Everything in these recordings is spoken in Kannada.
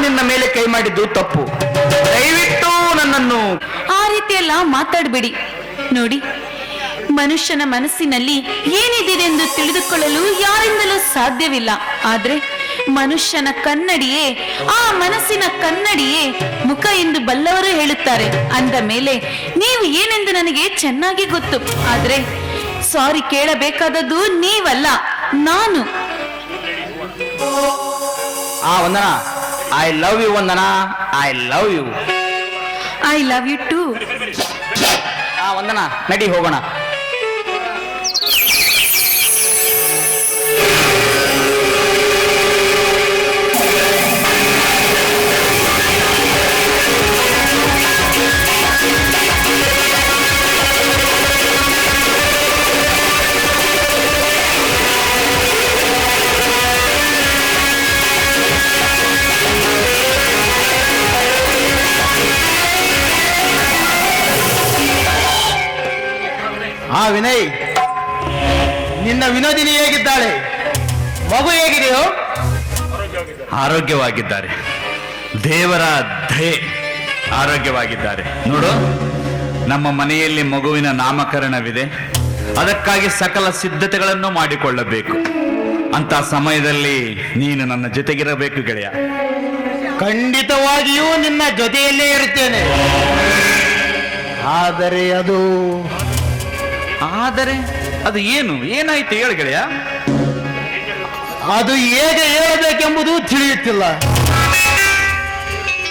ನಿನ್ನ ಮೇಲೆ ಕೈ ಮಾಡಿದ್ದು ತಪ್ಪು. ದಯವಿಟ್ಟು ನನ್ನನ್ನು ಆ ರೀತಿಯೆಲ್ಲ ಮಾತಾಡಬೇಡಿ. ನೋಡಿ, ಮನುಷ್ಯನ ಮನಸ್ಸಿನಲ್ಲಿ ಏನಿದೆ ತಿಳಿದುಕೊಳ್ಳಲು ಯಾರಿಂದಲೂ ಸಾಧ್ಯವಿಲ್ಲ. ಆದ್ರೆ ಮನುಷ್ಯನ ಕನ್ನಡಿಯೇ, ಆ ಮನಸ್ಸಿನ ಕನ್ನಡಿಯೇ ಮುಖ ಎಂದು ಬಲ್ಲವರು ಹೇಳುತ್ತಾರೆ. ಅಂದ ಮೇಲೆ ನೀವು ಏನೆಂದು ನನಗೆ ಚೆನ್ನಾಗಿ ಗೊತ್ತು. ಆದ್ರೆ ಸಾರಿ ಕೇಳಬೇಕಾದದ್ದು ನೀವಲ್ಲ, ನಾನು. Vandana, I love you. Vandana, I love you. I love you too. Vandana, ನಡಿ ಹೋಗೋಣ. ವಿನಯ್, ನಿನ್ನ ವಿನೋದಿನಿ ಹೇಗಿದ್ದಾಳೆ? ಮಗು ಹೇಗಿದೆಯೋ? ಆರೋಗ್ಯವಾಗಿದ್ದಾರೆ. ದೇವರ ದಯೆ, ಆರೋಗ್ಯವಾಗಿದ್ದಾರೆ. ನೋಡು, ನಮ್ಮ ಮನೆಯಲ್ಲಿ ಮಗುವಿನ ನಾಮಕರಣವಿದೆ. ಅದಕ್ಕಾಗಿ ಸಕಲ ಸಿದ್ಧತೆಗಳನ್ನು ಮಾಡಿಕೊಳ್ಳಬೇಕು. ಅಂತ ಸಮಯದಲ್ಲಿ ನೀನು ನನ್ನ ಜೊತೆಗಿರಬೇಕು ಗೆಳೆಯ. ಖಂಡಿತವಾಗಿಯೂ ನಿನ್ನ ಜೊತೆಯಲ್ಲೇ ಇರುತ್ತೇನೆ. ಆದರೆ ಅದು ಏನು? ಏನಾಯ್ತು ಹೇಳು ಗೆಳೆಯ. ಅದು ಹೇಗೆ ಹೇಳಬೇಕೆಂಬುದು ತಿಳಿಯುತ್ತಿಲ್ಲ.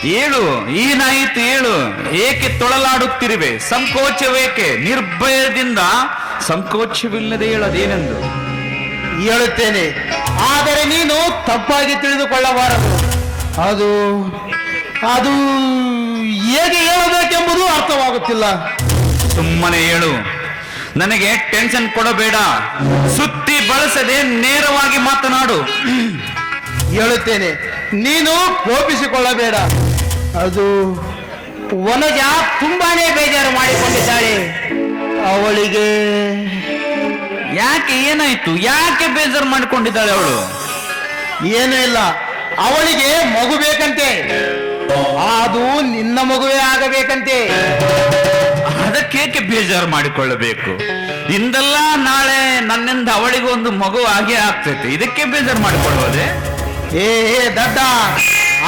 ಹೇಳು, ಏನಾಯಿತು ಹೇಳು. ಏಕೆ ತೊಳಲಾಡುತ್ತಿರುವೆ? ಸಂಕೋಚವೇಕೆ? ನಿರ್ಭಯದಿಂದ ಸಂಕೋಚವಿಲ್ಲದೆ ಹೇಳೋದೇನೆಂದು ಹೇಳುತ್ತೇನೆ. ಆದರೆ ನೀನು ತಪ್ಪಾಗಿ ತಿಳಿದುಕೊಳ್ಳಬಾರದು. ಅದು ಹೇಗೆ ಹೇಳಬೇಕೆಂಬುದು ಅರ್ಥವಾಗುತ್ತಿಲ್ಲ. ಸುಮ್ಮನೆ ಹೇಳು, ನನಗೆ ಟೆನ್ಷನ್ ಕೊಡಬೇಡ. ಸುತ್ತಿ ಬಳಸದೆ ನೇರವಾಗಿ ಮಾತನಾಡು. ಹೇಳುತ್ತೇನೆ, ನೀನು ಕೋಪಿಸಿಕೊಳ್ಳಬೇಡ. ಅದು ವನಜ ತುಂಬಾನೇ ಬೇಜಾರು ಮಾಡಿಕೊಂಡಿದ್ದಾಳೆ. ಅವಳಿಗೆ ಯಾಕೆ? ಏನಾಯ್ತು? ಯಾಕೆ ಬೇಜಾರು ಮಾಡಿಕೊಂಡಿದ್ದಾಳೆ ಅವಳು? ಏನೂ ಇಲ್ಲ, ಅವಳಿಗೆ ಮಗು ಬೇಕಂತೆ. ಅದು ನಿನ್ನ ಮಗುವೇ ಆಗಬೇಕಂತೆ. ಅದಕ್ಕೇಕೆ ಬೇಜಾರು ಮಾಡಿಕೊಳ್ಳಬೇಕು? ಇಂದಲ್ಲ ನಾಳೆ ನನ್ನಿಂದ ಅವಳಿಗೆ ಒಂದು ಮಗು ಆಗೇ ಆಗ್ತೈತೆ. ಇದಕ್ಕೆ ಬೇಜಾರು ಮಾಡಿಕೊಳ್ಳೋದೆ? ಏ ದಡ್ಡ,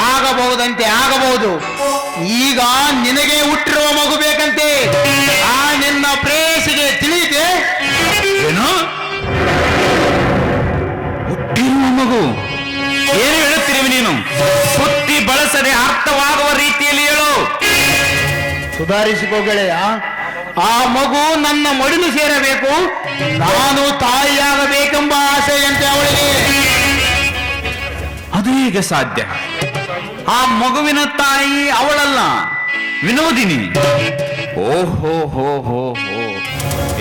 ಆಗಬಹುದಂತೆ, ಆಗಬಹುದು. ಈಗ ನಿನಗೆ ಹುಟ್ಟಿರುವ ಮಗು ಬೇಕಂತೆ. ಆ ನಿನ್ನ ಪ್ರೇಯಸಿಗೆ ತಿಳಿಯಿತೆ? ಏನು? ಹುಟ್ಟಿರುವ ಮಗು? ಏನು ಹೇಳುತ್ತಿರುವೆ ನೀನು? ಸುತ್ತಿ ಬಳಸದೆ ಅರ್ಥವಾಗುವ ರೀತಿಯಲ್ಲಿ ಹೇಳು. ಸುಧಾರಿಸಿಕೋ ಗೆಳೆಯ. ಆ ಮಗು ನನ್ನ ಮಡಿಲು ಸೇರಬೇಕು. ನಾನು ತಾಯಿಯಾಗಬೇಕೆಂಬ ಆಸೆಯಂತೆ ಅವಳಿಗೆ. ಅದು ಹೇಗೆ ಸಾಧ್ಯ? ಆ ಮಗುವಿನ ತಾಯಿ ಅವಳಲ್ಲ, ವಿನೋದಿನಿ. ಓಹೋ ಹೋ ಹೋ ಹೋ,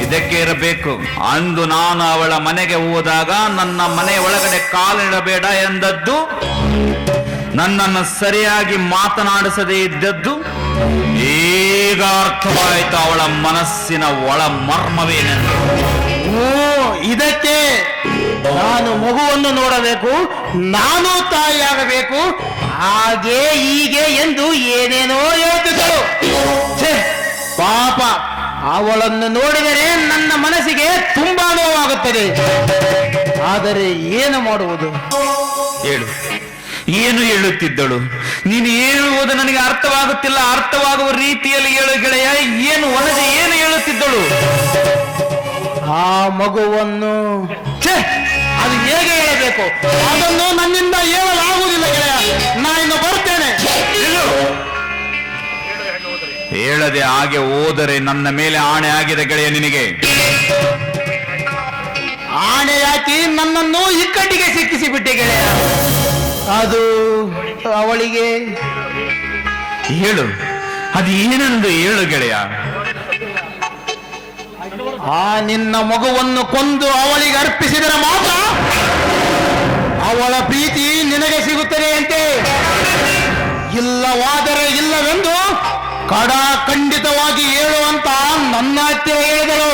ಇದಕ್ಕೆ ಇರಬೇಕು. ಅಂದು ನಾನು ಅವಳ ಮನೆಗೆ ಹೋದಾಗ ನನ್ನ ಮನೆ ಒಳಗಡೆ ಕಾಲಿಡಬೇಡ ಎಂದದ್ದು, ನನ್ನನ್ನು ಸರಿಯಾಗಿ ಮಾತನಾಡಿಸದೇ ಇದ್ದದ್ದು. ಈಗ ಅರ್ಥವಾಯಿತು ಅವಳ ಮನಸ್ಸಿನ ಒಳ ಮರ್ಮವೇನೆಂದು. ಇದಕ್ಕೆ ನಾನು ಮಗುವನ್ನು ನೋಡಬೇಕು, ನಾನು ತಾಯಿಯಾಗಬೇಕು, ಹಾಗೆ ಹೀಗೆ ಎಂದು ಏನೇನೋ ಹೇಳ್ತಿದ್ದಳು. ಪಾಪ, ಅವಳನ್ನು ನೋಡಿದರೆ ನನ್ನ ಮನಸ್ಸಿಗೆ ತುಂಬಾ ನೋವಾಗುತ್ತದೆ. ಆದರೆ ಏನು ಮಾಡುವುದು? ಹೇಳು, ಏನು ಹೇಳುತ್ತಿದ್ದಳು? ನೀನು ಹೇಳುವುದು ನನಗೆ ಅರ್ಥವಾಗುತ್ತಿಲ್ಲ. ಅರ್ಥವಾಗುವ ರೀತಿಯಲ್ಲಿ ಹೇಳು ಗೆಳೆಯ. ಏನು ವನಜೆ ಏನು ಹೇಳುತ್ತಿದ್ದಳು? ಆ ಮಗುವನ್ನು ಅದು ಹೇಗೆ ಹೇಳಬೇಕು? ಅದನ್ನು ನನ್ನಿಂದ ಹೇಳಲಾಗುವುದಿಲ್ಲ ಗೆಳೆಯ. ನಾನು ಬರ್ತೇನೆ. ಹೇಳದೆ ಹಾಗೆ ಹೋದರೆ ನನ್ನ ಮೇಲೆ ಆಣೆ ಆಗಿದೆ ಗೆಳೆಯ ನಿನಗೆ. ಆಣೆ ಹಾಕಿ ನನ್ನನ್ನು ಇಕ್ಕಟ್ಟಿಗೆ ಸಿಕ್ಕಿಸಿ ಬಿಟ್ಟೆ ಗೆಳೆಯ. ಅದು ಅವಳಿಗೆ ಹೇಳು, ಅದು ಏನೆಂದು ಹೇಳು ಗೆಳೆಯ. ಆ ನಿನ್ನ ಮಗುವನ್ನು ಕೊಂದು ಅವಳಿಗೆ ಅರ್ಪಿಸಿದರೆ ಮಾತ್ರ ಅವಳ ಪ್ರೀತಿ ನಿನಗೆ ಸಿಗುತ್ತದೆ ಅಂತೆ. ಇಲ್ಲವಾದರೆ ಇಲ್ಲವೆಂದು ಖಂಡಿತವಾಗಿ ಹೇಳುವಂತ ನನ್ನ ಹತ್ತಿರ ಹೇಳಿದರು.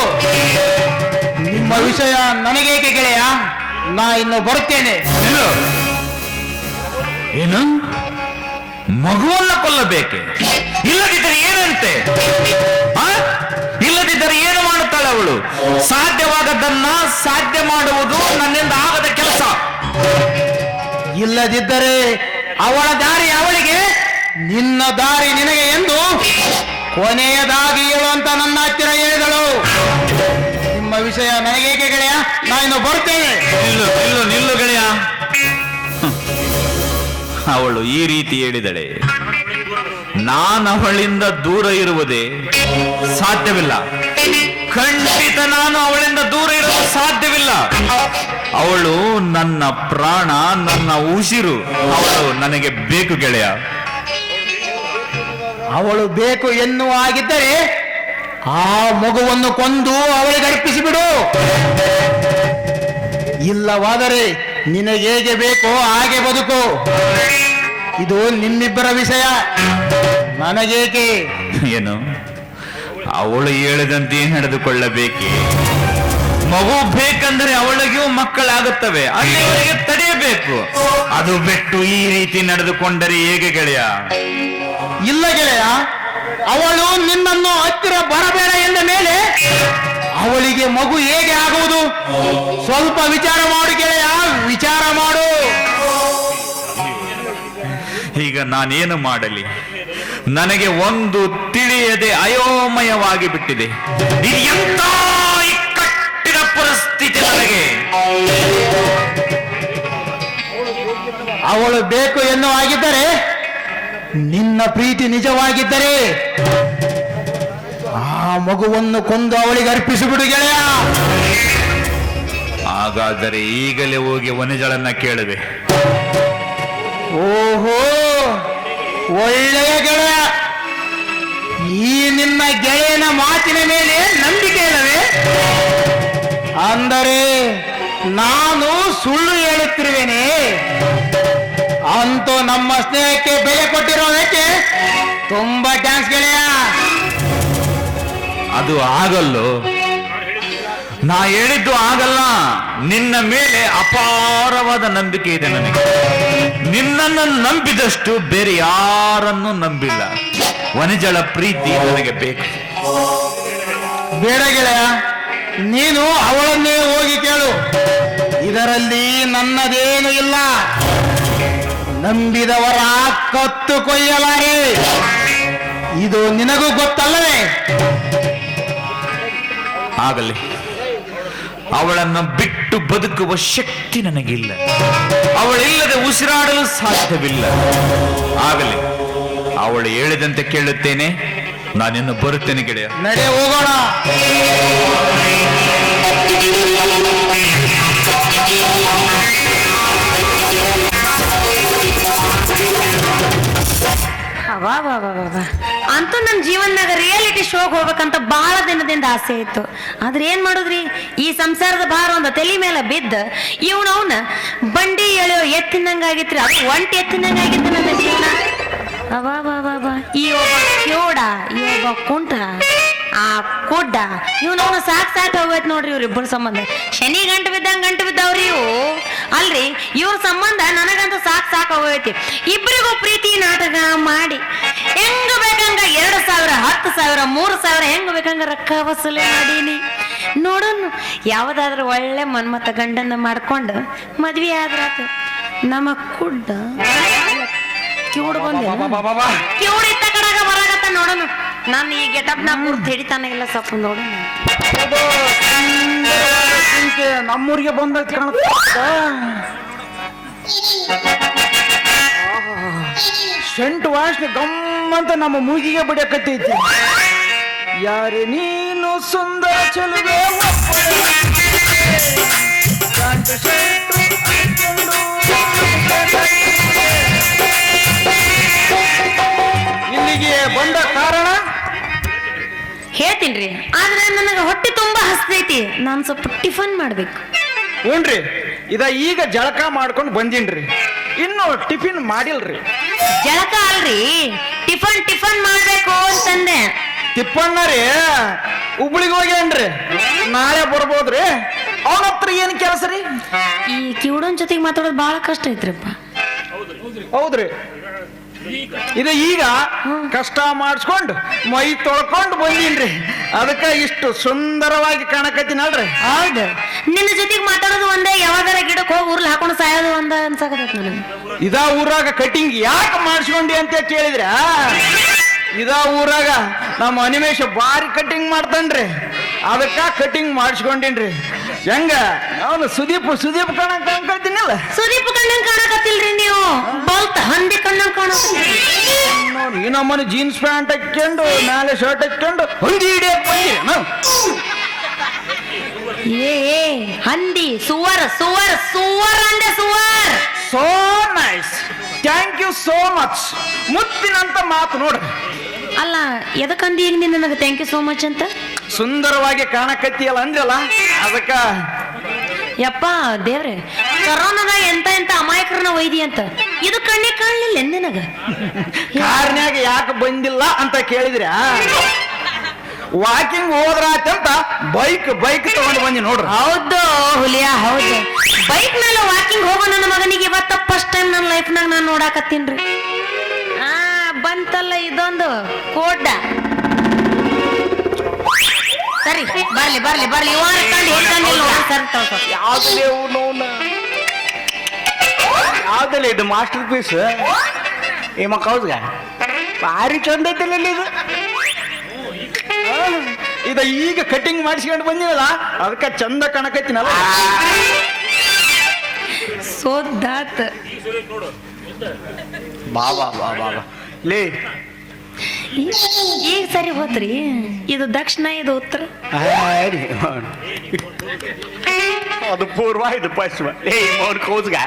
ನಿಮ್ಮ ವಿಷಯ ನನಗೇಕೆ ಗೆಳೆಯ? ನಾ ಇನ್ನು ಬರುತ್ತೇನೆ. ಏನು? ಮಗುವನ್ನ ಕೊಲ್ಲಬೇಕೆ? ಇಲ್ಲದಿದ್ದರೆ ಏನಂತೆ? ಆ? ಇಲ್ಲದಿದ್ದರೆ ಏನು ಮಾಡುತ್ತಾಳೆ ಅವಳು? ಸಾಧ್ಯವಾಗದನ್ನ ಸಾಧ್ಯ ಮಾಡುವುದು ನನ್ನಿಂದ ಆಗದ ಕೆಲಸ. ಇಲ್ಲದಿದ್ದರೆ ಅವಳ ದಾರಿ ಅವಳಿಗೆ, ನಿನ್ನ ದಾರಿ ನಿನಗೆ ಎಂದು ಕೊನೆಯದಾಗಿ ಹೇಳುವಂತ ನನ್ನ ಹತ್ತಿರ ಹೇಳಿದಳು. ನಿಮ್ಮ ವಿಷಯ ನನಗೇಕೆ ಗೆಳೆಯ, ನಾನು ಬರ್ತೇನೆ. ನಿಲ್ಲು ಗೆಳೆಯ. ಅವಳು ಈ ರೀತಿ ಹೇಳಿದಳೆ, ನಾನು ಅವಳಿಂದ ದೂರ ಇರುವುದೇ ಸಾಧ್ಯವಿಲ್ಲ. ಖಂಡಿತ ನಾನು ಅವಳಿಂದ ದೂರ ಇರಲು ಸಾಧ್ಯವಿಲ್ಲ. ಅವಳು ನನ್ನ ಪ್ರಾಣ, ನನ್ನ ಉಸಿರು. ಅವಳು ನನಗೆ ಬೇಕು ಗೆಳೆಯ. ಅವಳು ಬೇಕು ಎನ್ನುವ ಆಗಿದ್ದರೆ ಆ ಮಗುವನ್ನು ಕೊಂದು ಅವಳಿಗೆ ಅರ್ಪಿಸಿಬಿಡು. ಇಲ್ಲವಾದರೆ ನಿನಗೆ ಹೇಗೆ ಬೇಕೋ ಹಾಗೆ ಬದುಕು. ಇದು ನಿಮ್ಮಿಬ್ಬರ ವಿಷಯ, ನನಗೇಕೆ? ಏನು, ಅವಳು ಹೇಳಿದಂತೆ ನಡೆದುಕೊಳ್ಳಬೇಕೆ? ಮಗು ಬೇಕಂದರೆ ಅವಳಿಗೂ ಮಕ್ಕಳಾಗುತ್ತವೆ, ಅಲ್ಲಿವರೆಗೆ ತಡೆಯಬೇಕು. ಅದು ಬಿಟ್ಟು ಈ ರೀತಿ ನಡೆದುಕೊಂಡರೆ ಹೇಗೆ ಗೆಳೆಯ? ಇಲ್ಲ ಗೆಳೆಯ, ಅವಳು ನಿನ್ನನ್ನು ಹತ್ತಿರ ಬರಬೇಡ ಎಂದ ಮೇಲೆ ಅವಳಿಗೆ ಮಗು ಹೇಗೆ ಆಗುವುದು? ಸ್ವಲ್ಪ ವಿಚಾರ ಮಾಡು ಗೆಳೆಯ, ವಿಚಾರ ಮಾಡು. ಈಗ ನಾನೇನು ಮಾಡಲಿ? ನನಗೆ ಒಂದು ತಿಳಿಯದೆ ಅಯೋಮಯವಾಗಿ ಬಿಟ್ಟಿದೆ. ಇದು ಎಂತ ಇಕ್ಕಟ್ಟಿನ ಪರಿಸ್ಥಿತಿ ನನಗೆ. ಅವಳು ಬೇಕು ಎನ್ನುವ ಆಗಿದ್ದರೆ, ನಿನ್ನ ಪ್ರೀತಿ ನಿಜವಾಗಿದ್ದರೆ ಆ ಮಗುವನ್ನು ಕೊಂದು ಅವಳಿಗೆ ಅರ್ಪಿಸಿಬಿಡು ಗೆಳೆಯ. ಹಾಗಾದರೆ ಈಗಲೇ ಹೋಗಿ ವನಜಳನ್ನ ಕೇಳುವೆ. ಓಹೋ, ಒಳ್ಳೆಯ ಗೆಳೆಯ. ಈ ನಿನ್ನ ಗೆಳೆಯನ ಮಾತಿನ ಮೇಲೆ ನಂಬಿಕೆ ಇಲ್ಲವೇ? ಅಂದರೆ ನಾನು ಸುಳ್ಳು ಹೇಳುತ್ತಿರುವೇನೆ? ಅಂತೂ ನಮ್ಮ ಸ್ನೇಹಕ್ಕೆ ಬೆಲೆ ಕೊಟ್ಟಿರೋದಕ್ಕೆ ತುಂಬಾ ಥ್ಯಾಂಕ್ಸ್ ಗೆಳೆಯ. ಅದು ಆಗಲ್ಲೋ? ನಾ ಹೇಳಿದ್ದು ಆಗಲ್ಲ. ನಿನ್ನ ಮೇಲೆ ಅಪಾರವಾದ ನಂಬಿಕೆ ಇದೆ ನನಗೆ. ನಿನ್ನನ್ನು ನಂಬಿದಷ್ಟು ಬೇರೆ ಯಾರನ್ನೂ ನಂಬಿಲ್ಲ. ವನಜಳ ಪ್ರೀತಿ ನನಗೆ ಬೇಕು. ಬೇಡ ಗೆಳೆಯ, ನೀನು ಅವಳನ್ನೇ ಹೋಗಿ ಕೇಳು. ಇದರಲ್ಲಿ ನನ್ನದೇನು ಇಲ್ಲ. ನಂಬಿದವರ ಕತ್ತು ಕೊಯ್ಯಲಾರೆ, ಇದು ನಿನಗೂ ಗೊತ್ತಲ್ಲವೇ? ಆಗಲಿ, ಅವಳನ್ನು ಬಿಟ್ಟು ಬದುಕುವ ಶಕ್ತಿ ನನಗಿಲ್ಲ. ಅವಳಿಲ್ಲದೆ ಉಸಿರಾಡಲು ಸಾಧ್ಯವಿಲ್ಲ. ಆಗಲಿ, ಅವಳು ಹೇಳಿದಂತೆ ಕೇಳುತ್ತೇನೆ. ನಾನಿನ್ನು ಬರುತ್ತೇನೆ ಗೆಳೆಯ. ನಡೆ, ಹೋಗೋಣ. ಅಂತೂ ನನ್ನ ಜೀವನದಾಗ ರಿಯಾಲಿಟಿ ಶೋಗೆ ಹೋಗ್ಬೇಕಂತ ಬಹಳ ದಿನದಿಂದ ಆಸೆ ಇತ್ತು. ಆದ್ರೆ ಏನ್ ಮಾಡುದ್ರಿ, ಈ ಸಂಸಾರದ ಭಾರ ಒಂದು ತಲೆ ಮೇಲೆ ಬಿದ್ದ ಇವನವನ ಬಂಡಿ ಎಳೆಯೋ ಎತ್ತಿನಂಗಾಗಿತ್ರಿ. ಅದು ಒಂಟಿ ಎತ್ತಿನಂಗಾಗಿತ್ತು ನನ್ನ ಜೀವನ. ಈ ಒಬ್ಬ ಕ್ಯೋಡ, ಈ ಒಬ್ಬ ಕುಂಟ, ಆ ಕುಡ್ಡ, ಇವನವನ ಸಾಕ್ ಹೋಗೈತ್ ನೋಡ್ರಿ. ಇವ್ರಿಬ್ಬರ ಸಂಬಂಧ ಶನಿ ಗಂಟು ಬಿದ್ದವ್ರಿ ಇವು. ಅಲ್ರಿ, ಇವ್ರ ಸಂಬಂಧ ನನಗಂತೂ ಸಾಕ್ ಹೋಗೈತಿ. ಇಬ್ಬರಿಗೂ ಪ್ರೀತಿ ನಾಟಕ ಮಾಡಿ ಹೆಂಗ ಬೇಕಂಗ 2,000, 10,000, 3,000 ಹೆಂಗ ಬೇಕಂಗ ರೊಕ್ಕ ವಸೂಲಿ ಮಾಡೀನಿ. ನೋಡೋಣ ಯಾವ್ದಾದ್ರೂ ಒಳ್ಳೆ ಮನ್ಮತ ಗಂಡನ್ನ ಮಾಡ್ಕೊಂಡು ಮದ್ವೆ ಆದ್ರಾತು. ನಮ್ಮ ಕುಡ್ಡ ಕಿವುಡ್ ಕಿವುಡ್ ಇತ್ತ ಕಡೆಗ ಬರಾಗತ್ತ. ನೋಡೋಣ, ನಾನು ಈ ಗೆಟಪ್ ನಾ ಗುರ್ತು ಹಿಡಿತಾನೆ ಇಲ್ಲ. ಸ್ವಲ್ಪ ನೋಡೋಣ. ನಮ್ಮೂರಿಗೆ ಬಂದ ಸೆಂಟ್ ವಾಸನೆ ಗಮ್ಮಂತ ನಮ್ಮ ಮೂಗಿಗೆ ಬಡಿಯಕತ್ತೈತಿ. ಯಾರೇ ನೀನು ಸುಂದರ ಚೆಲುವೆ, ಇಲ್ಲಿಗೆ ಬಂದ ಕಾರಣ ಹೇಳ್ತೀನ್ರಿ. ಆದ್ರೆ ನನಗೆ ಹೊಟ್ಟೆ ತುಂಬಾ ಹಸ್ತೈತಿ. ನಾನು ಸ್ವಲ್ಪ ಟಿಫನ್ ಮಾಡ್ಬೇಕು. ಹ್ಞೂನ್ರಿ, ಈಗ ಜಳಕ ಮಾಡ್ಕೊಂಡು ಬಂದೀನ್ರಿ, ಇನ್ನು ಟಿಫಿನ್ ಮಾಡಿಲ್ರಿ. ಜಳಕ ಅಲ್ರಿ, ಟಿಫನ್ ಮಾಡ್ಬೇಕು ಅಂತಂದೆ. ತಿಪ್ಪಣ್ಣ ರೀ ಹುಬ್ಳಿಗೆ ಹೋಗ್ಯಾನ್ರಿ, ನಾಳೆ ಬರ್ಬೋದ್ರಿ. ಅವನ ಹತ್ರ ಏನ್ ಕೆಲಸ ರೀ? ಈ ಕಿವುಡನ್ ಜೊತೆಗೆ ಮಾತಾಡೋದು ಬಹಳ ಕಷ್ಟ ಐತ್ರಿಪ್ಪ. ಹೌದ್ರಿ, ಇದು ಈಗ ಕಷ್ಟ ಮಾಡಿಸ್ಕೊಂಡು ಮೈ ತೊಳ್ಕೊಂಡು ಬಂದೀನ್ರಿ, ಅದಕ್ಕೆ ಇಷ್ಟು ಸುಂದರವಾಗಿ ಕಾಣಕತ್ತೀನಲ್ರಿ. ಹೌದು, ನಿನ್ನ ಜೊತೆಗೆ ಮಾತಾಡೋದು ಒಂದೇ, ಯಾವ್ದಾರ ಗಿಡಕ್ಕೆ ಹೋಗಿ ಉರ್ಲ್ ಹಾಕೊಂಡು ಸಾಯೋದು ಒಂದ ಅನ್ಸಾಕತ್ತೈತಿ ನನಗೆ. ಇದಾ ಊರಾಗ ಕಟಿಂಗ್ ಯಾಕೆ ಮಾಡಿಸ್ಕೊಂಡಿ ಅಂತ ಕೇಳಿದ್ರ, ಇದಾ ಊರಾಗ ನಮ್ಮ ಅನಿಮೇಶ ಬಾರಿ ಕಟಿಂಗ್ ಮಾಡ್ತಾನ್ರಿ, ಅದಕ್ಕ ಕಟಿಂಗ್ ಮಾಡಿಸ್ಕೊಂಡಿನ್ರಿ. ಹೆಂಗ ಅವನು ಸುದೀಪ್ ಕಾಣಕ್ ಅನ್ಕೊಳ್ತೀನಿಲ್ಲ. ಸುದೀಪ್ ಕಣ್ಣಂಗ್ ಕಾಣಕತ್ತಿಲ್ರಿ ನೀವು, ಬಲ್ತ್ ಹಂದಿ ಕಣ್ಣಂಗ್ ಕಾಣಕತ್ತೀರಿ. ನೋಡಿ ಈ ನಮ್ಮನೆ ಜೀನ್ಸ್ ಪ್ಯಾಂಟ್ ಹಾಕೊಂಡು ಮೇಲೆ ಶರ್ಟ್ ಹಾಕೊಂಡು ಹೊಂದಿ ಹಿಡಿಯಕ್ ಬಂದಿರಿ ನಾವು. ಏ ಹಂದಿ, ಸುವರ್ ಸುವರ್ ಸುವರ್ ಅಂದೆ, ಸುವರ್. So nice, thank you so much. ಮುತ್ತಿನಂತ ಮಾತು ನೋಡ್ರಿ. ಅಲ್ಲ ಎದಕ್ಕಂದಿ ಈಗ ನೀನ್ ನನಗೆ ಥ್ಯಾಂಕ್ ಯು ಸೋ ಮಚ್ ಅಂತ? ಸುಂದರವಾಗಿ ಕಾಣಕತ್ತೀಯಲ್ಲ ಅಂದ್ರಲ್ಲ ಅದಕ್ಕ. ಯಪ್ಪ ದೇವ್ರೆ, ಕರೋನಾದಾಗ ಎಂತ ಅಮಾಯಕರನ್ನ ಒಯ್ದಿ ಅಂತ ಇದು ಕಣ್ಣಿಗೆ ಕಾಣ್ಲಿಲ್ಲ ನಿನಗ? ಕಾರ್ನ್ಯಾಗ ಯಾಕೆ ಬಂದಿಲ್ಲ ಅಂತ ಕೇಳಿದ್ರ, ವಾಕಿಂಗ್ ಹೋದ್ರಾತಂತ ಬೈಕ್ ತಗೊಂಡು ಬಂದಿ ನೋಡ್ರಿ. ಹೌದು ಹುಲಿಯಾ, ಹೌದು. ಬೈಕ್ ಮೇಲೆ ವಾಕಿಂಗ್ ಹೋಗೋ ನನ್ನ ಮಗನಿಗೆ ಇವತ್ತ ಫಸ್ಟ್ ಟೈಮ್ ನನ್ನ ಲೈಫ್ನಾಗ ನಾನು ನೋಡಾಕತ್ತೀನ್ರಿ. ಬಂತಲ್ಲ ಇದೊಂದು ಕೋಟ. ಸರಿ ಬರ್ಲಿ ಬರ್ಲಿ ಬರ್ಲಿ, ಯಾವ್ದಲ್ಲ ಇದು ಮಾಸ್ಟರ್ ಪೀಸ್ ಈ ಮಕ್ಕ ಹೌದ್ಗ ಭಾರಿ ಚಂದ ಐತಿಲ್ಲ ಇದು. ಇದ ಈಗ ಕಟಿಂಗ್ ಮಾಡಿಸ್ಕೊಂಡು ಬಂದಿನಲ್ಲ ಅದಕ್ಕೆ ಚಂದ ಕಾಣಕತ್ತೀನಲ್ಲ. ಸೋದಾತ್ ಬಾಬಾ ಲೇ, ಈಗ ಸರಿ ಹೋತ್ರಿ. ಇದು ದಕ್ಷಿಣ, ಇದು ಉತ್ತರ. ಅದು ಪೂರ್ವ, ಇದು ಪಶ್ಚಿಮ. ಲೇ ಮೌನ್ ಕೌಸ್ಗ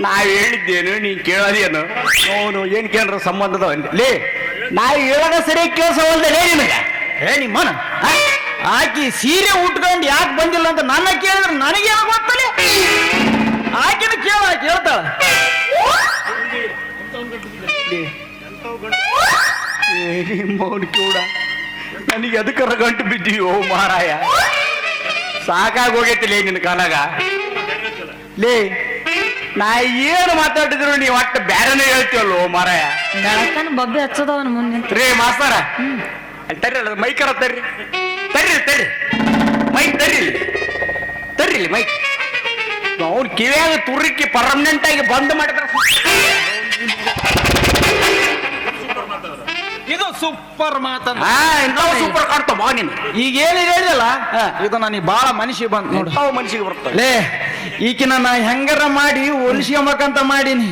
ನಾವ್ ಹೇಳಿದ್ದೇನು ನೀನ್ ಕೇಳೋದೇನು? ಅವನು ಏನ್ ಕೇಳ್ರ ಸಂಬಂಧದ ಲೇ, ನಾವ್ ಹೇಳೋದ ಸರಿ ಕೇಳಿಸವಲ್ದೆ ಲೇ ನಿನಗೆ. ನಿಮ್ಮನ ಆಕಿ ಸೀರೆ ಉಟ್ಕೊಂಡು ಯಾಕೆ ಬಂದಿಲ್ಲ ಅಂತ ನನ್ನ ಕೇಳಿದ್ರೆ ನನಗೇನು ಗೊತ್ತಲೇ? ಆಕಿನ ಕೇಳ್ತಾಳ. ಮೌನ್ ಕೂಡ ನನಗೆ ಅದಕ್ಕರ ಗಂಟು ಬಿದ್ದೀವೋ ಮಾರಾಯ, ಸಾಕಾಗಿ ಹೋಗೈತಿಲೇ ನಿನ್ನ ಕಾಲಾಗ. ಲೇ ನಾ ಏನು ಮಾತಾಡಿದ್ರು ನೀವು ಒಟ್ಟು ಬ್ಯಾರನೇ ಹೇಳ್ತೀವಲ್ಲೋ ಮಾರಾಯ. ಬೆಳಕನ ಬಬ್ಬೆ ಹಚ್ಚದವನ ಮುಂದೆ ರೇ ಮಾಸ್ತಾರ, ಅಲ್ಲಿ ತರ್ರಿ, ಅಲ್ಲ ಮೈಕರ ತರ್ರಿ ಮೈಕ್ ತರ್ರಿ ಮೈಕ್. ಅವ್ನು ಕಿವಿಯಾಗ ತುರ್ರಿಕ್ಕಿ ಪರ್ಮನೆಂಟ್ ಆಗಿ ಬಂದ್ ಮಾಡಿದ್ರ ಇದು ಸೂಪರ್ ಮಾತಂತ. ಸೂಪರ್ ಕಾಡ್ತಾವ ನೀನು. ಈಗ ಏನಿದೆ ಹೇಳಿದಲ್ಲ, ಇದು ನನಗೆ ಬಾಳ ಮನಸ್ಸಿಗೆ ಬಂತು ನೋಡಿ. ಮನಸ್ಸಿಗೆ ಬರ್ತದೆ ಲೇ, ಈಕಿನ ನಾ ಹೆಂಗಾರ ಮಾಡಿ ಒಲಿಸ್ಕೊಂಬಕಂತ ಮಾಡೀನಿ.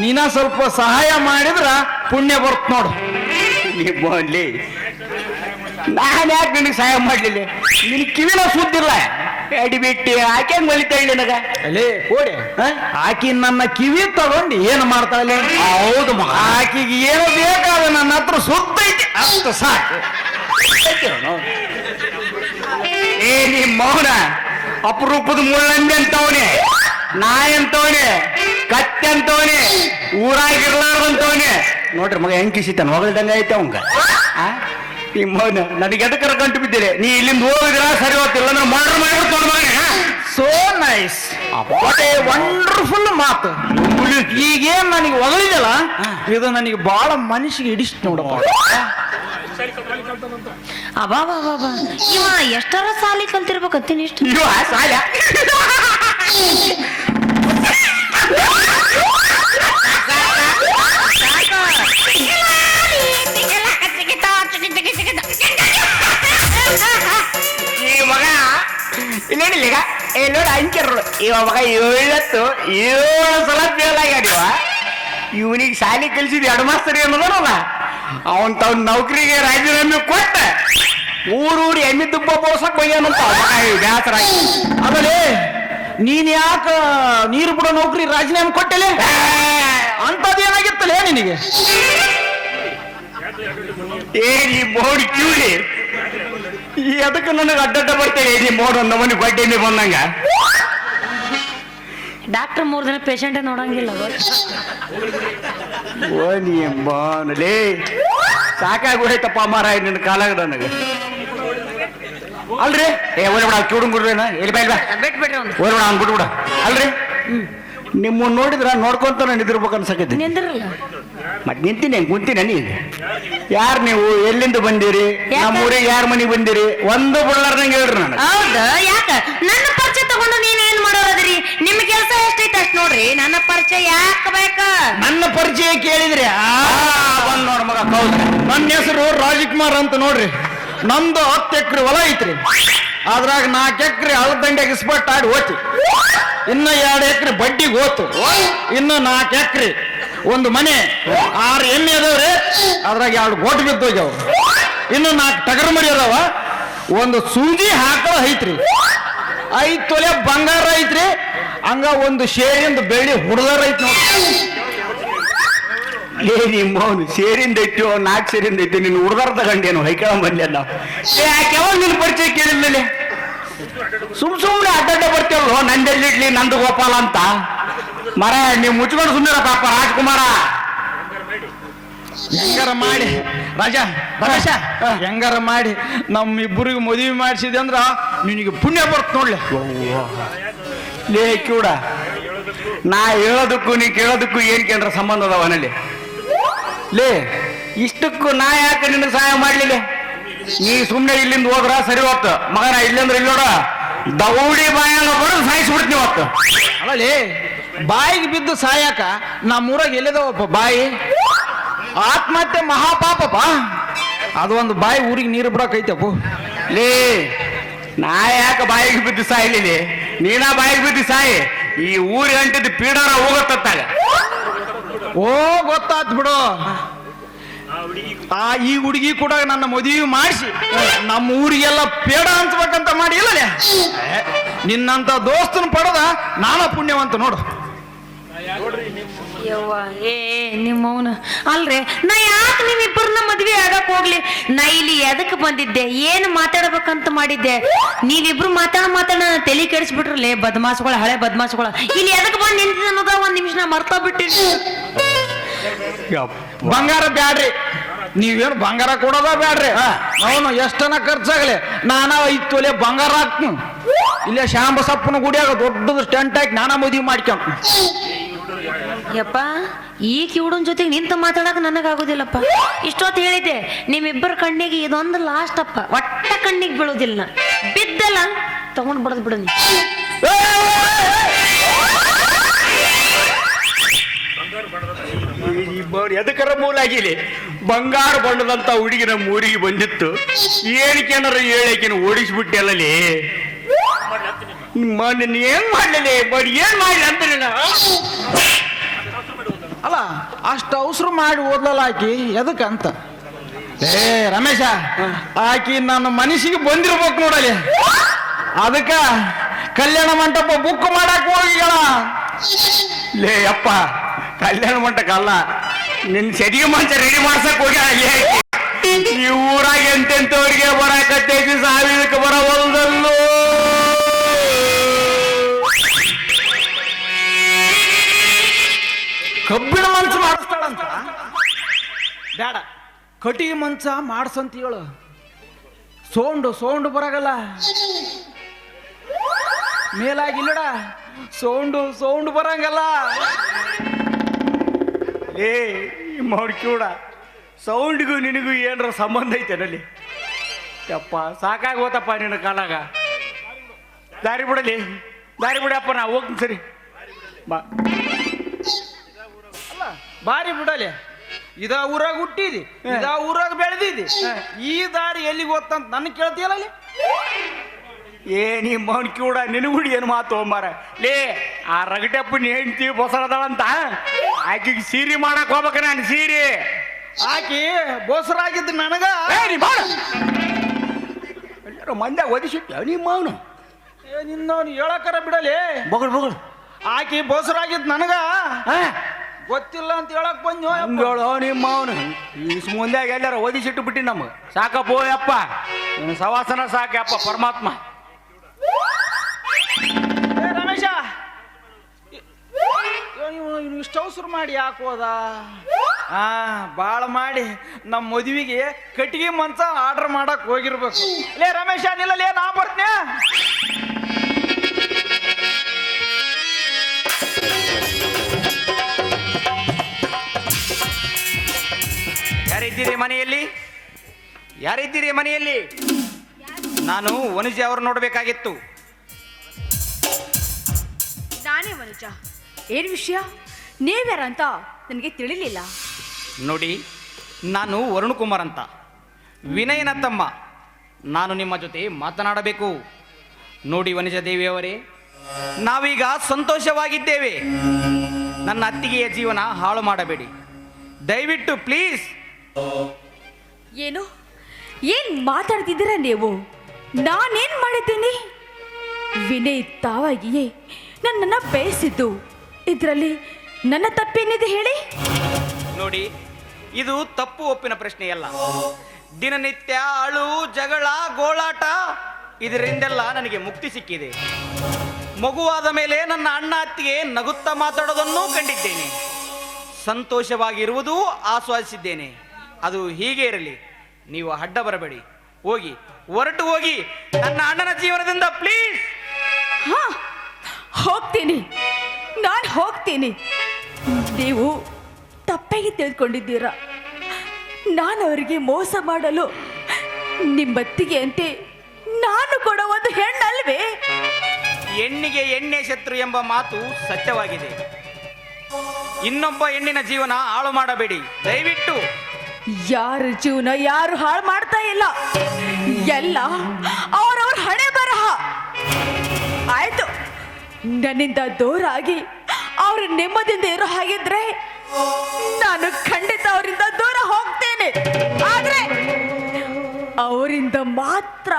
ನೀನ ಸ್ವಲ್ಪ ಸಹಾಯ ಮಾಡಿದ್ರ ಪುಣ್ಯ ಬರ್ತ ನೋಡು. ನೀ ನಾನು ಯಾಕೆ ನಿನಗೆ ಸಹಾಯ ಮಾಡ್ಲಿಲ್ಲ? ನಿನ್ ಕಿವಿನ ಸುದ್ದಿಲ್ಲ, ಅಡಿ ಬಿಟ್ಟು ಆಕೆ ಮಲಿತಾ ಇಲ್ಲ ನನಗ. ಅಲ್ಲೇ ಕೋಡೆ ಆಕಿ ನನ್ನ ಕಿವಿ ತಗೊಂಡು ಏನು ಮಾಡ್ತಾಳೆ? ಹೌದು, ಆಕಿಗೆ ಏನು ಬೇಕಾದ ನನ್ನ ಹತ್ರ ಸುತ್ತೈತಿ, ಅಷ್ಟು ಸಾಕು. ಏ ನಿಮ್ ಮೌನ ಅಪರೂಪದ ಮುಳ್ಳಂದಿ ಅಂತವನೆ, ನಾಯಿ ಅಂತವನೆ, ಕತ್ತೆ ಅಂತವನೆ, ಊರಾಗಿರ್ಲಾರ್ದಂತವನೆ. ನೋಡ್ರಿ ಮಗ ಹೆಂಗ್ ಕಿಸಿತಾನ, ಹೊಗಳ್ದಂಗ ಐತೆ ಅವಂಗ. ನಿಮ್ಮವನ ನನಗೆ ಎದಕ್ಕರ ಗಂಟು ಬಿದ್ದಿದೆ. ನೀ ಇಲ್ಲಿಂದ ಹೋಗಿದ್ರ ಸರಿ ಹೋಗ್ತಿಲ್ಲ ಅಂದ್ರೆ ಮರ್ಡರ್ ಮಾಡಿಬಿಡ್ತಾನ ಮಗನೇ. So nice, what A wonderful ಮಾತು. ಈಗೇನ್ ನನಗೆ ಹೊಗಳಿದಲ್ಲ, ಇದು ನನಗೆ ಬಹಳ ಮನಸ್ಸಿಗೆ ಹಿಡಿಸ್ತು ನೋಡಪ್ಪ. ಅಬಾಬಾ ಇವ ಎಷ್ಟರ ಸಾಲಿ ಕಲ್ತಿರ್ಬೇಕಂತೀನಿ ಇಷ್ಟು. ಇವ ಸಾಲ ಈ ಮಗ ಇಲ್ಲೇನಿಲ್ಲ ನೋಡಿ ಅಂಕಿರ್ರು. ಇವ ಮಗ 7 ಸಲ ಫೇಲ್ ಆಗ್ಯಾಡಿವ. ಇವನಿಗೆ ಶಾಲೆ ಕಲಿಸಿದ ಎರಡು ಮಾಸ್ತರಿ ಅನ್ನೋದಲ್ಲ, ಅವನ್ ತವ್ ನೌಕರಿಗೆ ರಾಜೀನಾಮೆ ಕೊಟ್ಟ ಊರೂರು ಎಮ್ಮಿ ದುಬ್ಬ ಬೋಸಕ್ ಬಯ್ಯಾನಂತ ಬೇಸರ. ಆಮೇಲೆ ನೀನ್ ಯಾಕ ನೀರು ಬಿಡೋ ನೌಕರಿ ರಾಜೀನಾಮೆ ಕೊಟ್ಟಲೆ? ಅಂತದೇನಾಗಿತ್ತಲೇ ನಿನಗೆ? ಏನಿ ಬೋರ್ಡ್ ಕ್ಯೂಲಿ ಅದಕ್ಕೆ ನನಗೆ ಅಡ್ಡಡ್ಡ ಬರ್ತೇನೆ. ಏನಿ ಬೋರ್ಡ್ ನಮ್ಮನೆ ಬಡ್ಡೆನೆ ಬಂದಂಗ. ಡಾಕ್ಟರ್ 3 ದಿನ ಪೇಷಂಟ್ ನೋಡಂಗಿಲ್ಲ. ಲೇ ಸಾಕಾಗಿ ಹೋಯ್ತಪ್ಪ ಮಾರಾಯ ನಿನ್ನ ಕಾಲಾಗ ನನಗೆ. ಅಲ್ರಿ ಓದ್ಬೇಡ ಕಿವುಡುಂಗುಡ್ರೇನ ಎಲ್ಲಿ ಬೈಲ್ವಾ ಬಿಟ್ಬಿಡ್ರಿ ಒಂದು ಓದ್ಬೇಡ ಅವ್ನು ಬಿಟ್ಬಿಡ. ಅಲ್ರಿ ನಿಮ್ಮನ್ನ ನೋಡಿದ್ರ ನೋಡ್ಕೊಂತ ನಾನು ನಿಂದಿರ್ಬೇಕು ಅನ್ಸಕೈತಿ. ನಿಂದಿರಲ್ಲ ಮತ್ತೆ ನಿಂತೀನಿ ಕುಂತೀನಿ ನೀನು ಯಾರು ನೀವು ಎಲ್ಲಿಂದ ಬಂದಿರಿ ನಮ್ಮೂರಿಗೆ ಯಾರ ಮನೆಗೆ ಬಂದಿರಿ ಒಂದು ಬಳ್ಳಾರ್ದಂಗೆ ಹೇಳ್ರಿ ನಾನು ಹೌದು ಯಾಕ ನನ್ನ ಪರಿಚಯ ತಗೊಂಡು ನೀವ್ ಏನ್ ಮಾಡೋರದ್ರಿ ನಿಮ್ ಕೆಲಸ ಎಷ್ಟೈತೆ ಅಷ್ಟ್ ನೋಡ್ರಿ ನನ್ನ ಪರಿಚಯ ಯಾಕ ಬೇಕ ನನ್ನ ಪರಿಚಯ ಕೇಳಿದ್ರಿ ಬಂದ್ ನೋಡ್ ಮಗ ಹೌದು ನನ್ನ ಹೆಸರು ರಾಜಕುಮಾರ್ ಅಂತ ನೋಡ್ರಿ ನಮ್ದು 10 ಎಕರೆ ಹೊಲ ಐತ್ರಿ ಅದ್ರಾಗ 4 ಎಕರೆ ಹಳದಂಡೆಗೆ ಇಸ್ಪಟ್ ಆಡಿ ಹೋತಿ ಇನ್ನು 2 ಎಕರೆ ಬಡ್ಡಿಗೆ ಹೋತು ಇನ್ನು 4 ಎಕರೆ ಒಂದು ಮನೆ 6 ಎಮ್ಮೆ ಅದಾವ್ರಿ ಅದ್ರಾಗ 2 ಗೋಟ್ ಬಿದ್ದೋಗ್ಯಾವ ಇನ್ನು 4 ಟಗರ್ ಮರಿ ಅದಾವ ಒಂದು ಸೂಜಿ ಹಾಕೋ ಐತ್ರಿ 5 ತೊಲೆ ಬಂಗಾರ ಐತ್ರಿ ಹಂಗ ಒಂದು ಶೇರಿಂದ ಬೆಳ್ಳಿ ಹುಡ್ದಾರ ಐತಿ ನೋಡಿ ನಿಮ್ಮವನು ಸೇರಿಂದ ಐತಿಯೋ 4 ಸೇರಿಂದ ಐತಿ ನೀನು ಹುಡ್ದಾರ ತಗೊಂಡೇನು ಹೈಕಳ ಬಂದೆ ನಾವು ಯಾಕೆವಾಗ ನಿನ್ನ ಪರಿಚಯ ಕೇಳಿದ್ಮೇಲೆ ಸುಮ್ನೆ ಅಡ್ಡಡ್ಡ ಬರ್ತೀವಲ್ಲೋ ನಂದೆಲ್ಲಿಡ್ಲಿ ನಂದು ಗೋಪಾಲ ಅಂತ ಮರ ನೀವು ಮುಚ್ಕೊಂಡು ಸುಮ್ಮನೆ ಪಾಪ ರಾಜ್ಕುಮಾರ ಹೆಂಗಾರ ಮಾಡಿ ರಾಜ ರಮೇಶ ಹೆಂಗಾರ ಮಾಡಿ ನಮ್ಮಿಬ್ಬರಿಗೆ ಮದುವೆ ಮಾಡಿಸಿದೆ ಅಂದ್ರ ನಿನಗೆ ಪುಣ್ಯ ಬರ್ತ ನೋಡ್ಲಿ ಲೇ ಕಿವುಡ ನಾ ಹೇಳೋದಕ್ಕೂ ನೀ ಕೇಳೋದಕ್ಕೂ ಏನ್ ಕೇಂದ್ರ ಸಂಬಂಧ ಅದಾವ ಮನೇಲಿ ಲೇ ಇಷ್ಟಕ್ಕೂ ನಾ ಯಾಕೆ ನಿನಗೆ ಸಹಾಯ ಮಾಡ್ಲಿಲ್ಲ ನೀ ಸುಮ್ಮನೆ ಇಲ್ಲಿಂದ ಹೋದ್ರ ಸರಿ ಹೋಗ್ತ ಮಗನ ಇಲ್ಲಂದ್ರೆ ಇಲ್ಲೋಡ ದೌಡಿ ಬಾಯಂಗ ಬರೋದು ಸಾಯಿಸ್ಬಿಡ್ತೀನಿ ಹೊತ್ತು ಅಲ್ಲೇ ಬಾಯಿಗೆ ಬಿದ್ದು ಸಾಯಕ ನಮ್ಮೂರಾಗ ಎಲ್ಲಿದಾವಪ್ಪ ಬಾಯಿ ಆತ್ಮಹತ್ಯೆ ಮಹಾಪಾಪಪ್ಪ ಅದು ಒಂದು ಬಾಯಿ ಊರಿಗೆ ನೀರು ಬಿಡಕೈತಪ್ಪ ಲೇ ನಾ ಯಾಕೆ ಬಾಯಿಗೆ ಬಿದ್ದು ಸಾಯ್ಲಿಲ್ಲ ನೀನಾ ಬಾಯಿಗೆ ಬಿದ್ದು ಸಾಯಿ ಈ ಊರಿಗೆ ಅಂಟಿದ್ದು ಪೀಡಾರ ಹೋಗತ್ತಾಗ ಓ ಗೊತ್ತಾತ್ ಬಿಡು ಈ ಹುಡುಗಿ ಕೂಡ ನನ್ನ ಮದುವೆ ಮಾಡಿಸಿ ನಮ್ಮ ಊರಿಗೆಲ್ಲ ಪೇಡ ಹಂಚ್ಬೇಕಂತ ಮಾಡಿ ಇಲ್ಲ ನಿನ್ನಂತ ದೋಸ್ತನ ಪಡೆದ ನಾನಾ ಪುಣ್ಯವಂತ ನೋಡು ಯವ್ವ ಏ ನಿಮ್ಮವನ ಅಲ್ರಿ ನಾ ಯಾಕೆ ನೀವಿಬ್ಬರನ್ನ ಮದ್ವೆ ಆಗಕ್ ಹೋಗ್ಲಿ ನಾ ಇಲ್ಲಿ ಎದಕ್ ಬಂದಿದ್ದೆ ಏನು ಮಾತಾಡ್ಬೇಕಂತ ಮಾಡಿದ್ದೆ ನೀವಿಬ್ರು ಮಾತಾಡ ತಲೆ ಕೆಡಿಸ್ಬಿಟ್ರಲ್ಲೇ ಬದ್ಮಾಸ್ಗಳ ಹಳೆ ಬದ್ಮಾಸ್ಗಳ ಇಲ್ಲಿ ಎದಕ್ ಬಂದ್ ನಿಂತಿದ್ದ ಅನ್ನೋದ ಒಂದ್ ನಿಮಿಷ ನಾ ಮರ್ತಾ ಬಿಟ್ಟಿನಿ ಬಂಗಾರ ಬ್ಯಾಡ್ರಿ ನೀವೇನು ಬಂಗಾರ ಕೊಡೋದ ಬ್ಯಾಡ್ರಿ ಅವನು ಎಷ್ಟನ ಖರ್ಚಾಗಲಿ ನಾನಾ 5 ತೊಲೆ ಬಂಗಾರ ಹಾಕ್ತೀನಿ ಇಲ್ಲೇ ಶಾಂಬಸಪ್ಪನ ಗುಡಿಯಾಗ ದೊಡ್ಡದು ಟೆಂಟ್ ಹಾಕಿ ನಾನಾ ಮದುವೆ ಮಾಡ್ಕೊಂತ ಯಪ್ಪ ಈ ಕಿವುಡನ್ ಜೊತೆಗೆ ನಿಂತ ಮಾತಾಡಕ್ ನನಗಾಗೋದಿಲ್ಲಪ್ಪ ಇಷ್ಟೊತ್ತು ಹೇಳಿದ್ದೆ ನಿಮ್ಮಿಬ್ಬರ ಕಣ್ಣಿಗೆ ಇದೊಂದು ಲಾಸ್ಟ್ ಅಪ್ಪ ಒಟ್ಟ ಕಣ್ಣಿಗೆ ಬೀಳೋದಿಲ್ಲ ಬಿದ್ದಲ್ಲ ತಗೊಂಡ್ ಬಿಡದ್ ಬಿಡ ಎದಕ್ಕರ ಮೂಲ ಆಗಿಲಿ ಬಂಗಾರ ಬಣ್ಣದಂತ ಹುಡುಗಿ ನಮ್ಮ ಊರಿಗೆ ಬಂದಿತ್ತು ಏನಕ್ಕೇನಾರ ಹೇಳಕಿನ ಓಡಿಸ್ಬಿಟ್ಟೆಲ್ಲಲಿ ನಿನ್ನ ಏನ್ ಮಾಡ್ಲಿ ಬಡ್ ಏನ್ ಮಾಡ್ಲಿ ಅಂತ ಅಲ್ಲ ಅಷ್ಟು ಅವಸರ ಮಾಡಿ ಓದ್ಲಲ್ಲ ಆಕಿ ಎದಕ್ಕಂತ ಏ ರಮೇಶ ಆಕಿ ನನ್ನ ಮನಸ್ಸಿಗೆ ಬಂದಿರ್ಬೇಕು ನೋಡಲಿ ಅದಕ್ಕ ಕಲ್ಯಾಣ ಮಂಟಪ ಬುಕ್ ಮಾಡಕ್ ಹೋಗಿಗಳ ಲೇ ಅಪ್ಪ ಕಲ್ಯಾಣ ಮಂಟಪ ಅಲ್ಲ ನಿನ್ ಸೆಡಿಗೆ ಮಂಚ ರೆಡಿ ಮಾಡ್ಸಕ್ ಹೋಗ್ಯಾಳ ಈ ಊರಾಗ ಎಂತೆಂತವ್ರಿಗೆ ಬರಕತ್ತೈತಿ ಸಾವಿರಕ್ಕೆ ಬರವಲ್ದಲ್ಲೋ ಕಬ್ಬಿಣ ಮಂಚ ಮಾಡಿಸ್ತಾಳಂತ ಬೇಡ ಕಟಿಗೆ ಮಂಚ ಮಾಡ್ಸಂತ ಹೇಳು ಸೌಂಡು ಬರಾಗಲ್ಲ ಮೇಲಾಗಿಲ್ಲಡ ಸೌಂಡು ಬರಂಗಲ್ಲ ಏ ಮಾಡ್ಕ್ಯೂಡ ಸೌಂಡ್ಗೂ ನಿನಗೂ ಏನಾರ ಸಂಬಂಧ ಐತೆನಲ್ಲಿ ಯಪ್ಪ ಸಾಕಾಗಿ ಹೋತಪ್ಪ ನಿನ್ನ ಕಾಲಾಗ ದಾರಿ ಬಿಡಪ್ಪ ನಾ ಹೋಗ್ತೀನಿ ಸರಿ ಬಾ ಅಲ್ಲ ಬಾರಿ ಬಿಡಲಿ ಇದ ಊರಾಗ ಹುಟ್ಟಿದಿ ಇದ ಊರಾಗ ಬೆಳೆದಿದ್ದಿ ಈ ದಾರಿ ಎಲ್ಲಿಗೆ ಹೋಗ್ತಂತ ನನಗೆ ಕೇಳ್ತೀಯಲ್ಲ ಅಲ್ಲಿ ಏ ನಿಮ್ಮ ಮೌನ್ ಕಿವುಡ ನಿನಗುಡಿ ಏನು ಮಾತು ಮಾರ ಲೇ ಆ ರಗಟಪ್ಪನ ಹೆಂಡ್ತಿ ಬೊಸರದಳಂತ ಆಕಿಗೆ ಸೀರೆ ಮಾಡಕ್ ಹೋಗ್ಬೇಕ ನಾನು ಸೀರೆ ಆಕಿ ಬೋಸರಾಗಿದ್ದು ನನಗ ಮಂದ್ಯಾಗ ಒದಿಸಿಟ್ಟ ನಿಮ್ಮ ಅವನು ನಿನ್ನವನು ಹೇಳಕರ ಬಿಡಲಿ ಬಗಳು ಆಕಿ ಬೋಸರಾಗಿದ್ದು ನನಗ ಗೊತ್ತಿಲ್ಲ ಅಂತ ಹೇಳಕ್ ಬಂದು ಹೇಳೋ ನಿಮ್ಮ ಅವನು ಈ ಮುಂದ್ಯಾಗ ಎಲ್ಲಾರ ಒದಿಸಿಟ್ಟು ಬಿಟ್ಟಿ ನಮಗೆ ಸಾಕಪ್ಪ ಯಪ್ಪ ನಿನ್ನ ಸವಾಸನ ಸಾಕಪ್ಪ ಪರಮಾತ್ಮ ರಮೇಶ ಇಷ್ಟು ಅವಸರ ಮಾಡಿ ಯಾಕೋದ ಬಾಳ ಮಾಡಿ ನಮ್ಮ ಮದುವೆಗೆ ಕಟ್ಟಿಗೆ ಮಂಚ ಆರ್ಡರ್ ಮಾಡಕ್ ಹೋಗಿರ್ಬೇಕು ಲೇ ರಮೇಶ ನಿಲ್ಲಲೇ ನಾ ಬರ್ತೀನಿ ಯಾರಿದ್ದೀರಿ ಮನೆಯಲ್ಲಿ? ಯಾರಿದ್ದೀರಿ ಮನೆಯಲ್ಲಿ? ನಾನು ವನಜ ಅವರು ನೋಡಬೇಕಾಗಿತ್ತು. ನಾನೇ ವನಜ. ಏನು ವಿಷಯ? ನೀವ್ಯಾರಂತ ನನಗೆ ತಿಳಿಲಿಲ್ಲ. ನೋಡಿ, ನಾನು ವರುಣ್ ಕುಮಾರ್ ಅಂತ, ವಿನಯನ ತಮ್ಮ. ನಾನು ನಿಮ್ಮ ಜೊತೆ ಮಾತನಾಡಬೇಕು. ನೋಡಿ ವನಜ ದೇವಿಯವರೇ, ನಾವೀಗ ಸಂತೋಷವಾಗಿದ್ದೇವೆ. ನನ್ನ ಅತ್ತಿಗೆಯ ಜೀವನ ಹಾಳು ಮಾಡಬೇಡಿ ದಯವಿಟ್ಟು, ಪ್ಲೀಸ್. ಏನ್ ಮಾತಾಡ್ತಿದ್ದೀರಾ ನೀವು? ನಾನೇನ್ ಮಾಡಿದ್ದೀನಿ? ವಿನಯ್ ತಾವಾಗಿಯೇ ನನ್ನನ್ನು ಬಯಸಿದ್ದು. ಇದರಲ್ಲಿ ನನ್ನ ತಪ್ಪೇನಿದೆ ಹೇಳಿ? ನೋಡಿ, ಇದು ತಪ್ಪು ಒಪ್ಪಿನ ಪ್ರಶ್ನೆಯಲ್ಲ. ದಿನನಿತ್ಯ ಅಳು, ಜಗಳ, ಗೋಳಾಟ, ಇದರಿಂದೆಲ್ಲ ನನಗೆ ಮುಕ್ತಿ ಸಿಕ್ಕಿದೆ. ಮಗುವಾದ ಮೇಲೆ ನನ್ನ ಅಣ್ಣ ಅತ್ತಿಗೆ ನಗುತ್ತಾ ಮಾತಾಡೋದನ್ನೂ ಕಂಡಿದ್ದೇನೆ. ಸಂತೋಷವಾಗಿರುವುದೂ ಆಸ್ವಾದಿಸಿದ್ದೇನೆ. ಅದು ಹೀಗೆ ಇರಲಿ, ನೀವು ಅಡ್ಡ ಬರಬೇಡಿ. ಹೋಗಿ, ಹೊರಟು ಹೋಗಿ ನನ್ನ ಅಣ್ಣನ ಜೀವನದಿಂದ, ಪ್ಲೀಸ್. ಹಾ, ಹೋಗ್ತೀನಿ, ನಾನು ಹೋಗ್ತೀನಿ. ನೀವು ತಪ್ಪಾಗಿ ತಿಳ್ಕೊಂಡಿದ್ದೀರಾ. ನಾನು ಅವರಿಗೆ ಮೋಸ ಮಾಡಲು ನಿಮ್ಮತ್ತಿಗೆ ಅಂತೆ ನಾನು ಕೂಡ ಒಂದು ಹೆಣ್ಣಲ್ವೇ? ಹೆಣ್ಣಿಗೆ ಎಣ್ಣೆ ಶತ್ರು ಎಂಬ ಮಾತು ಸತ್ಯವಾಗಿದೆ. ಇನ್ನೊಬ್ಬ ಹೆಣ್ಣಿನ ಜೀವನ ಹಾಳು ಮಾಡಬೇಡಿ ದಯವಿಟ್ಟು. ಯಾರ ಜೀವನ ಯಾರು ಹಾಳು ಮಾಡ್ತಾ ಇಲ್ಲ, ಎಲ್ಲ ಅವರವ್ರ ಹಣೆ ಬರಹ. ಆಯ್ತು, ನನ್ನಿಂದ ದೂರ ಆಗಿ ಅವ್ರ ನೆಮ್ಮದಿಯಿಂದ ಇರೋ ಹಾಗಿದ್ರೆ ನಾನು ಖಂಡಿತ ಅವರಿಂದ ದೂರ ಹೋಗ್ತೇನೆ. ಆದ್ರೆ ಅವರಿಂದ ಮಾತ್ರ,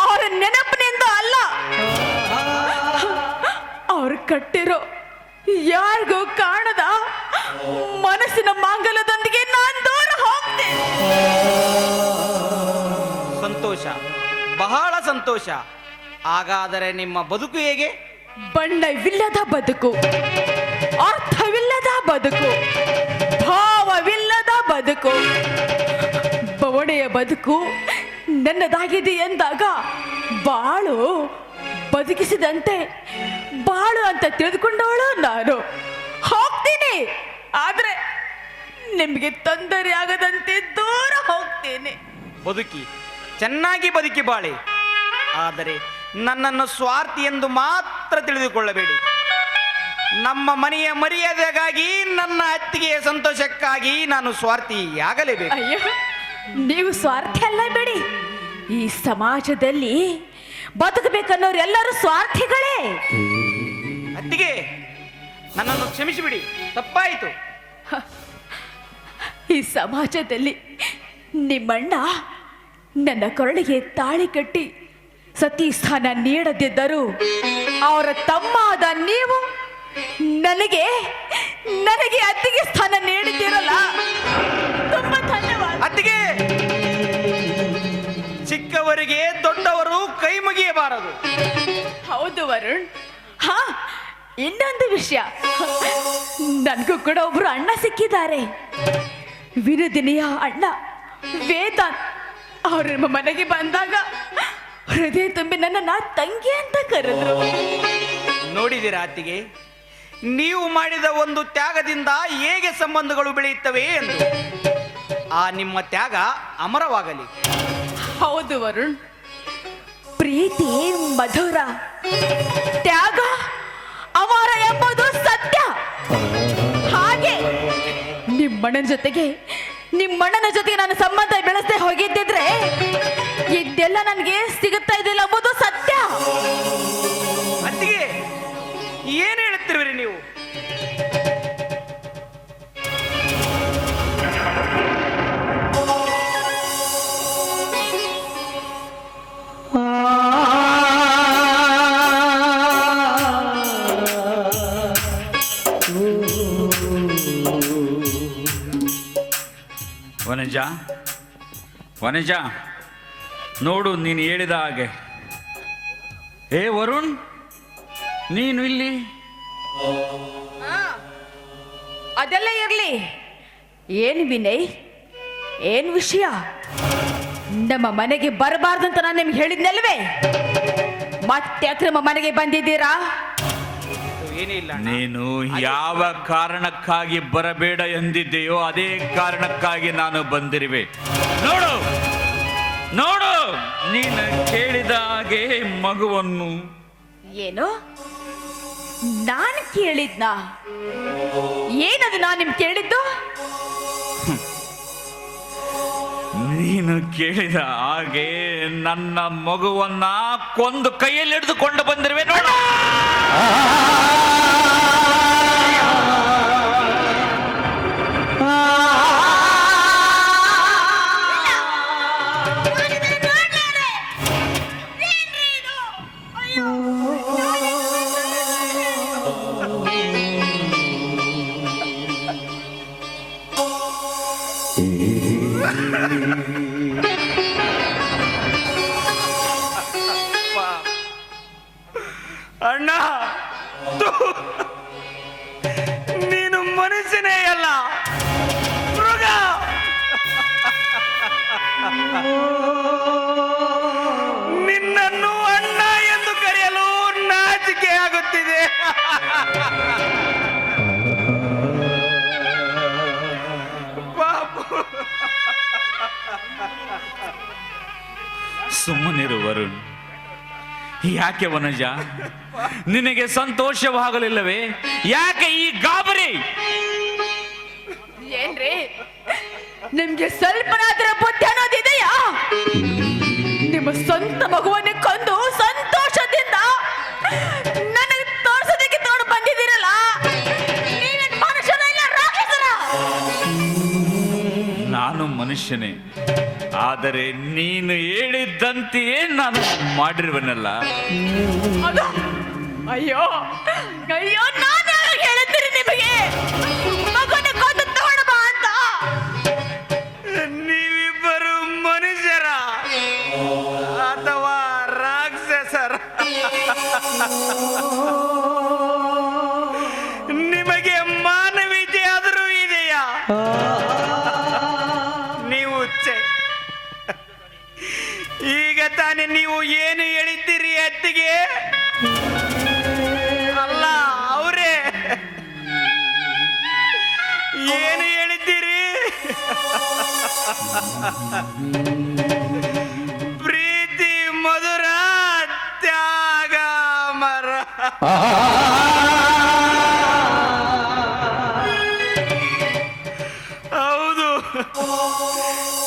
ಅವರ ನೆನಪಿನಿಂದ ಅಲ್ಲ. ಅವ್ರು ಕಟ್ಟಿರೋ ಯಾರಿಗೂ ಕಾಣದ ಮನಸ್ಸಿನ ಮಾಂಗಲ್ಯದೊಂದಿಗೆ ನಾನು ದೂರ ಹೋಗ್ತೇನೆ. ಸಂತೋಷ, ಬಹಳ ಸಂತೋಷ. ಹಾಗಾದರೆ ನಿಮ್ಮ ಬದುಕು ಹೇಗೆ? ಬಣ್ಣವಿಲ್ಲದ ಬದುಕು, ಅರ್ಥವಿಲ್ಲದ ಬದುಕು, ಭಾವವಿಲ್ಲದ ಬದುಕು. ಬವಣೆಯ ಬದುಕು ನನ್ನದಾಗಿದೆ ಎಂದಾಗ ಬಾಳು ಬದುಕಿಸಿದಂತೆ ಬಾಳು ಅಂತ ತಿಳಿದುಕೊಂಡವಳು ನಾನು. ಹೋಗ್ತೀನಿ, ಆದ್ರೆ ನಿಮಗೆ ತೊಂದರೆ ಆಗದಂತೆ ದೂರ ಹೋಗ್ತೇನೆ. ಬದುಕಿ, ಚೆನ್ನಾಗಿ ಬದುಕಿ ಬಾಳಿ. ಆದರೆ ನನ್ನನ್ನು ಸ್ವಾರ್ಥಿ ಎಂದು ಮಾತ್ರ ತಿಳಿದುಕೊಳ್ಳಬೇಡಿ. ನಮ್ಮ ಮನೆಯ ಮರ್ಯಾದೆಗಾಗಿ, ನನ್ನ ಅತ್ತಿಗೆಯ ಸಂತೋಷಕ್ಕಾಗಿ ನಾನು ಸ್ವಾರ್ಥಿಯಾಗಲೇಬೇಕು. ಅಯ್ಯೋ, ನೀವು ಸ್ವಾರ್ಥಿ ಅಲ್ಲ ಬಿಡಿ. ಈ ಸಮಾಜದಲ್ಲಿ ಬದುಕಬೇಕನ್ನೋರು ಎಲ್ಲರೂ ಸ್ವಾರ್ಥಿಗಳೇ. ಅತ್ತಿಗೆ, ನನ್ನನ್ನು ಕ್ಷಮಿಸಿಬಿಡಿ, ತಪ್ಪಾಯಿತು. ಈ ಸಮಾಜದಲ್ಲಿ ನಿಮ್ಮಣ್ಣ ನನ್ನ ಕೊರಳಿಗೆ ತಾಳಿ ಕಟ್ಟಿ ಸತಿ ಸ್ಥಾನ ನೀಡದಿದ್ದರು, ಅವರ ತಮ್ಮ ಆದ ನೀವು ನನಗೆ ಅತ್ತಿಗೆ ಸ್ಥಾನ ನೀಡಿದ್ದೀರಲ್ಲ, ತುಂಬಾ ಧನ್ಯವಾದ. ಅತ್ತಿಗೆ, ಚಿಕ್ಕವರಿಗೆ ದೊಡ್ಡವರು ಕೈ ಮುಗಿಯಬಾರದು. ಹೌದು ವರುಣ್. ಹಾ, ಇನ್ನೊಂದು ವಿಷಯ, ನನಗೂ ಕೂಡ ಒಬ್ರು ಅಣ್ಣ ಸಿಕ್ಕಿದ್ದಾರೆ. ವಿನೋದಿನಿಯ ಅಣ್ಣ ವೇದಾಂತ್. ಅವರು ನಮ್ಮ ಮನೆಗೆ ಬಂದಾಗ ಹೃದಯ ತುಂಬಿ ನನ್ನ ತಂಗಿ ಅಂತ ಕರೆದ್ರು. ನೋಡಿದಿರಾ ಅತ್ತಿಗೆ, ನೀವು ಮಾಡಿದ ಒಂದು ತ್ಯಾಗದಿಂದ ಹೇಗೆ ಸಂಬಂಧಗಳು ಬೆಳೆಯುತ್ತವೆ ಎಂದು. ಆ ನಿಮ್ಮ ತ್ಯಾಗ ಅಮರವಾಗಲಿ. ಹೌದು ವರುಣ್, ಪ್ರೀತಿ ಮಧುರ, ತ್ಯಾಗ ಅಮರ ಎಂಬುದು ಸತ್ಯ. ಹಾಗೆ ನಿಮ್ಮಣ್ಣನ ಜೊತೆಗೆ ನಾನು ಸಂಬಂಧ ಬೆಳೆಸದೆ ಹೋಗಿದ್ದಿದ್ರೆ ಇದೆಲ್ಲ ನನಗೆ ಸಿಗುತ್ತಾ ಇದ್ದಿಲ್ಲ ಎಂಬುದು ಸತ್ಯ. ಅತ್ತಿಗೆ, ಏನು ಹೇಳುತ್ತಿರುವಿರಿ ನೀವು? ವನಜ, ನೋಡು, ನೀನು ಹೇಳಿದ ಹಾಗೆ. ಏ ವರುಣ್, ನೀನು ಇಲ್ಲಿ? ಅದೆಲ್ಲ ಇರ್ಲಿ. ಏನ್ ವಿನಯ್, ಏನ್ ವಿಷಯ? ನಮ್ಮ ಮನೆಗೆ ಬರಬಾರ್ದಂತ ನಾನು ನಿಮ್ಗೆ ಹೇಳಿದ್ನಲ್ವೇ? ಮತ್ತೆ ನಮ್ಮ ಮನೆಗೆ ಬಂದಿದ್ದೀರಾ? ಏನಿಲ್ಲ ಅಣ್ಣ. ನೀನು ಯಾವ ಕಾರಣಕ್ಕಾಗಿ ಬರಬೇಡ ಎಂದಿದ್ದೆಯೋ ಅದೇ ಕಾರಣಕ್ಕಾಗಿ ನಾನು ಬಂದಿರುವೆ. ನೋಡು ನೋಡು, ನೀನು ಕೇಳಿದ ಹಾಗೆ ಮಗುವನ್ನು. ಏನು ನಾನು ಕೇಳಿದ್ನ? ಏನದು ನಾನು ನಿಮ್ ಕೇಳಿದ್ದು? ನೀನು ಕೇಳಿದ ಹಾಗೆ ನನ್ನ ಮಗುವನ್ನ ಕೊಂದು ಕೈಯಲ್ಲಿ ಹಿಡಿದುಕೊಂಡು ಬಂದಿರುವೆ. ನೋಡು, ಅಣ್ಣ, ನೀನು ಮನುಷ್ಯನೇ ಅಲ್ಲ, ಮೃಗ. ನಿನ್ನನ್ನು ಅಣ್ಣ ಎಂದು ಕರೆಯಲು ನಾಚಿಕೆ ಆಗುತ್ತಿದೆ. ಸುಮ್ಮನಿರು ವರುಣ್. ಯಾಕೆ ವನಜ, ನಿನಗೆ ಸಂತೋಷವಾಗಲಿಲ್ಲವೇ? ಯಾಕೆ ಈ ಗಾಬರಿ? ಏನ್ರಿ, ನಿಮ್ಗೆ ಸ್ವಲ್ಪನಾದ್ರ ಬುದ್ಧಿ ಅನ್ನೋದಿದೆಯಾ? ನಿಮ್ಮ ಸ್ವಂತ ಮಗುವನ್ನೇ ಕೊಂದು ಸಂತೋಷದಿಂದ ನನಗೆ ತೋರ್ಸೋದಕ್ಕೆ ತೋಡು ಬಂದಿದ್ದೀರಲ್ಲ, ನೀವೇನ್ ಮನುಷ್ಯನ ಇಲ್ಲ ರಾಕ್ಷಸನ? ನಾನು ಮನುಷ್ಯನೇ, ಆದರೆ ನೀನು ಹೇಳಿದ್ದಂತೆಯೇ ನಾನು ಮಾಡಿರುವನಲ್ಲ. ಅದು ಅಯ್ಯೋ ಅಯ್ಯೋ, ನಾನು ಹೇಳುತ್ತೀರಿ ನಿಮಗೆ ಮಗುನ ಕೊಂದು ತಗೊಂಡು ಬಾ ಅಂತ? ನೀವಿಬ್ಬರು ಮನುಷ್ಯರ ಅಥವಾ ರಾಕ್ಷಸರ? ನಿಮಗೆ ಮಾನವೀಯತೆ ಆದರೂ ಇದೆಯಾ? ನೀವು ಈಗ ತಾನೇ ನೀವು ಏನು ಹೇಳಿದ್ದೀರಿ ಅತ್ತಿಗೆ? ಅಲ್ಲ, ಅವರೇ ಏನು ಹೇಳಿದ್ದೀರಿ? ಪ್ರೀತಿ ಮಧುರ, ತ್ಯಾಗ ಮರ. ಹೌದು,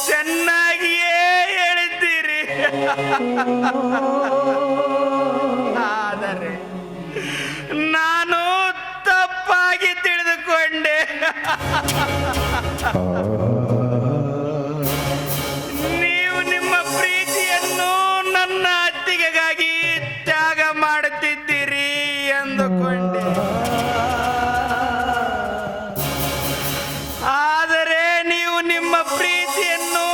ಚೆನ್ನಾಗಿಯೇ ಹೇಳಿದ್ದೀರಿ. ಆದರೆ ನಾನು ತಪ್ಪಾಗಿ ತಿಳಿದುಕೊಂಡೆ. ನೀವು ನಿಮ್ಮ ಪ್ರೀತಿಯನ್ನು ನನ್ನ ಅತ್ತಿಗೆಗಾಗಿ ತ್ಯಾಗ ಮಾಡುತ್ತಿದ್ದೀರಿ ಎಂದುಕೊಂಡೆ. ಆದರೆ ನೀವು ನಿಮ್ಮ ಪ್ರೀತಿಯನ್ನು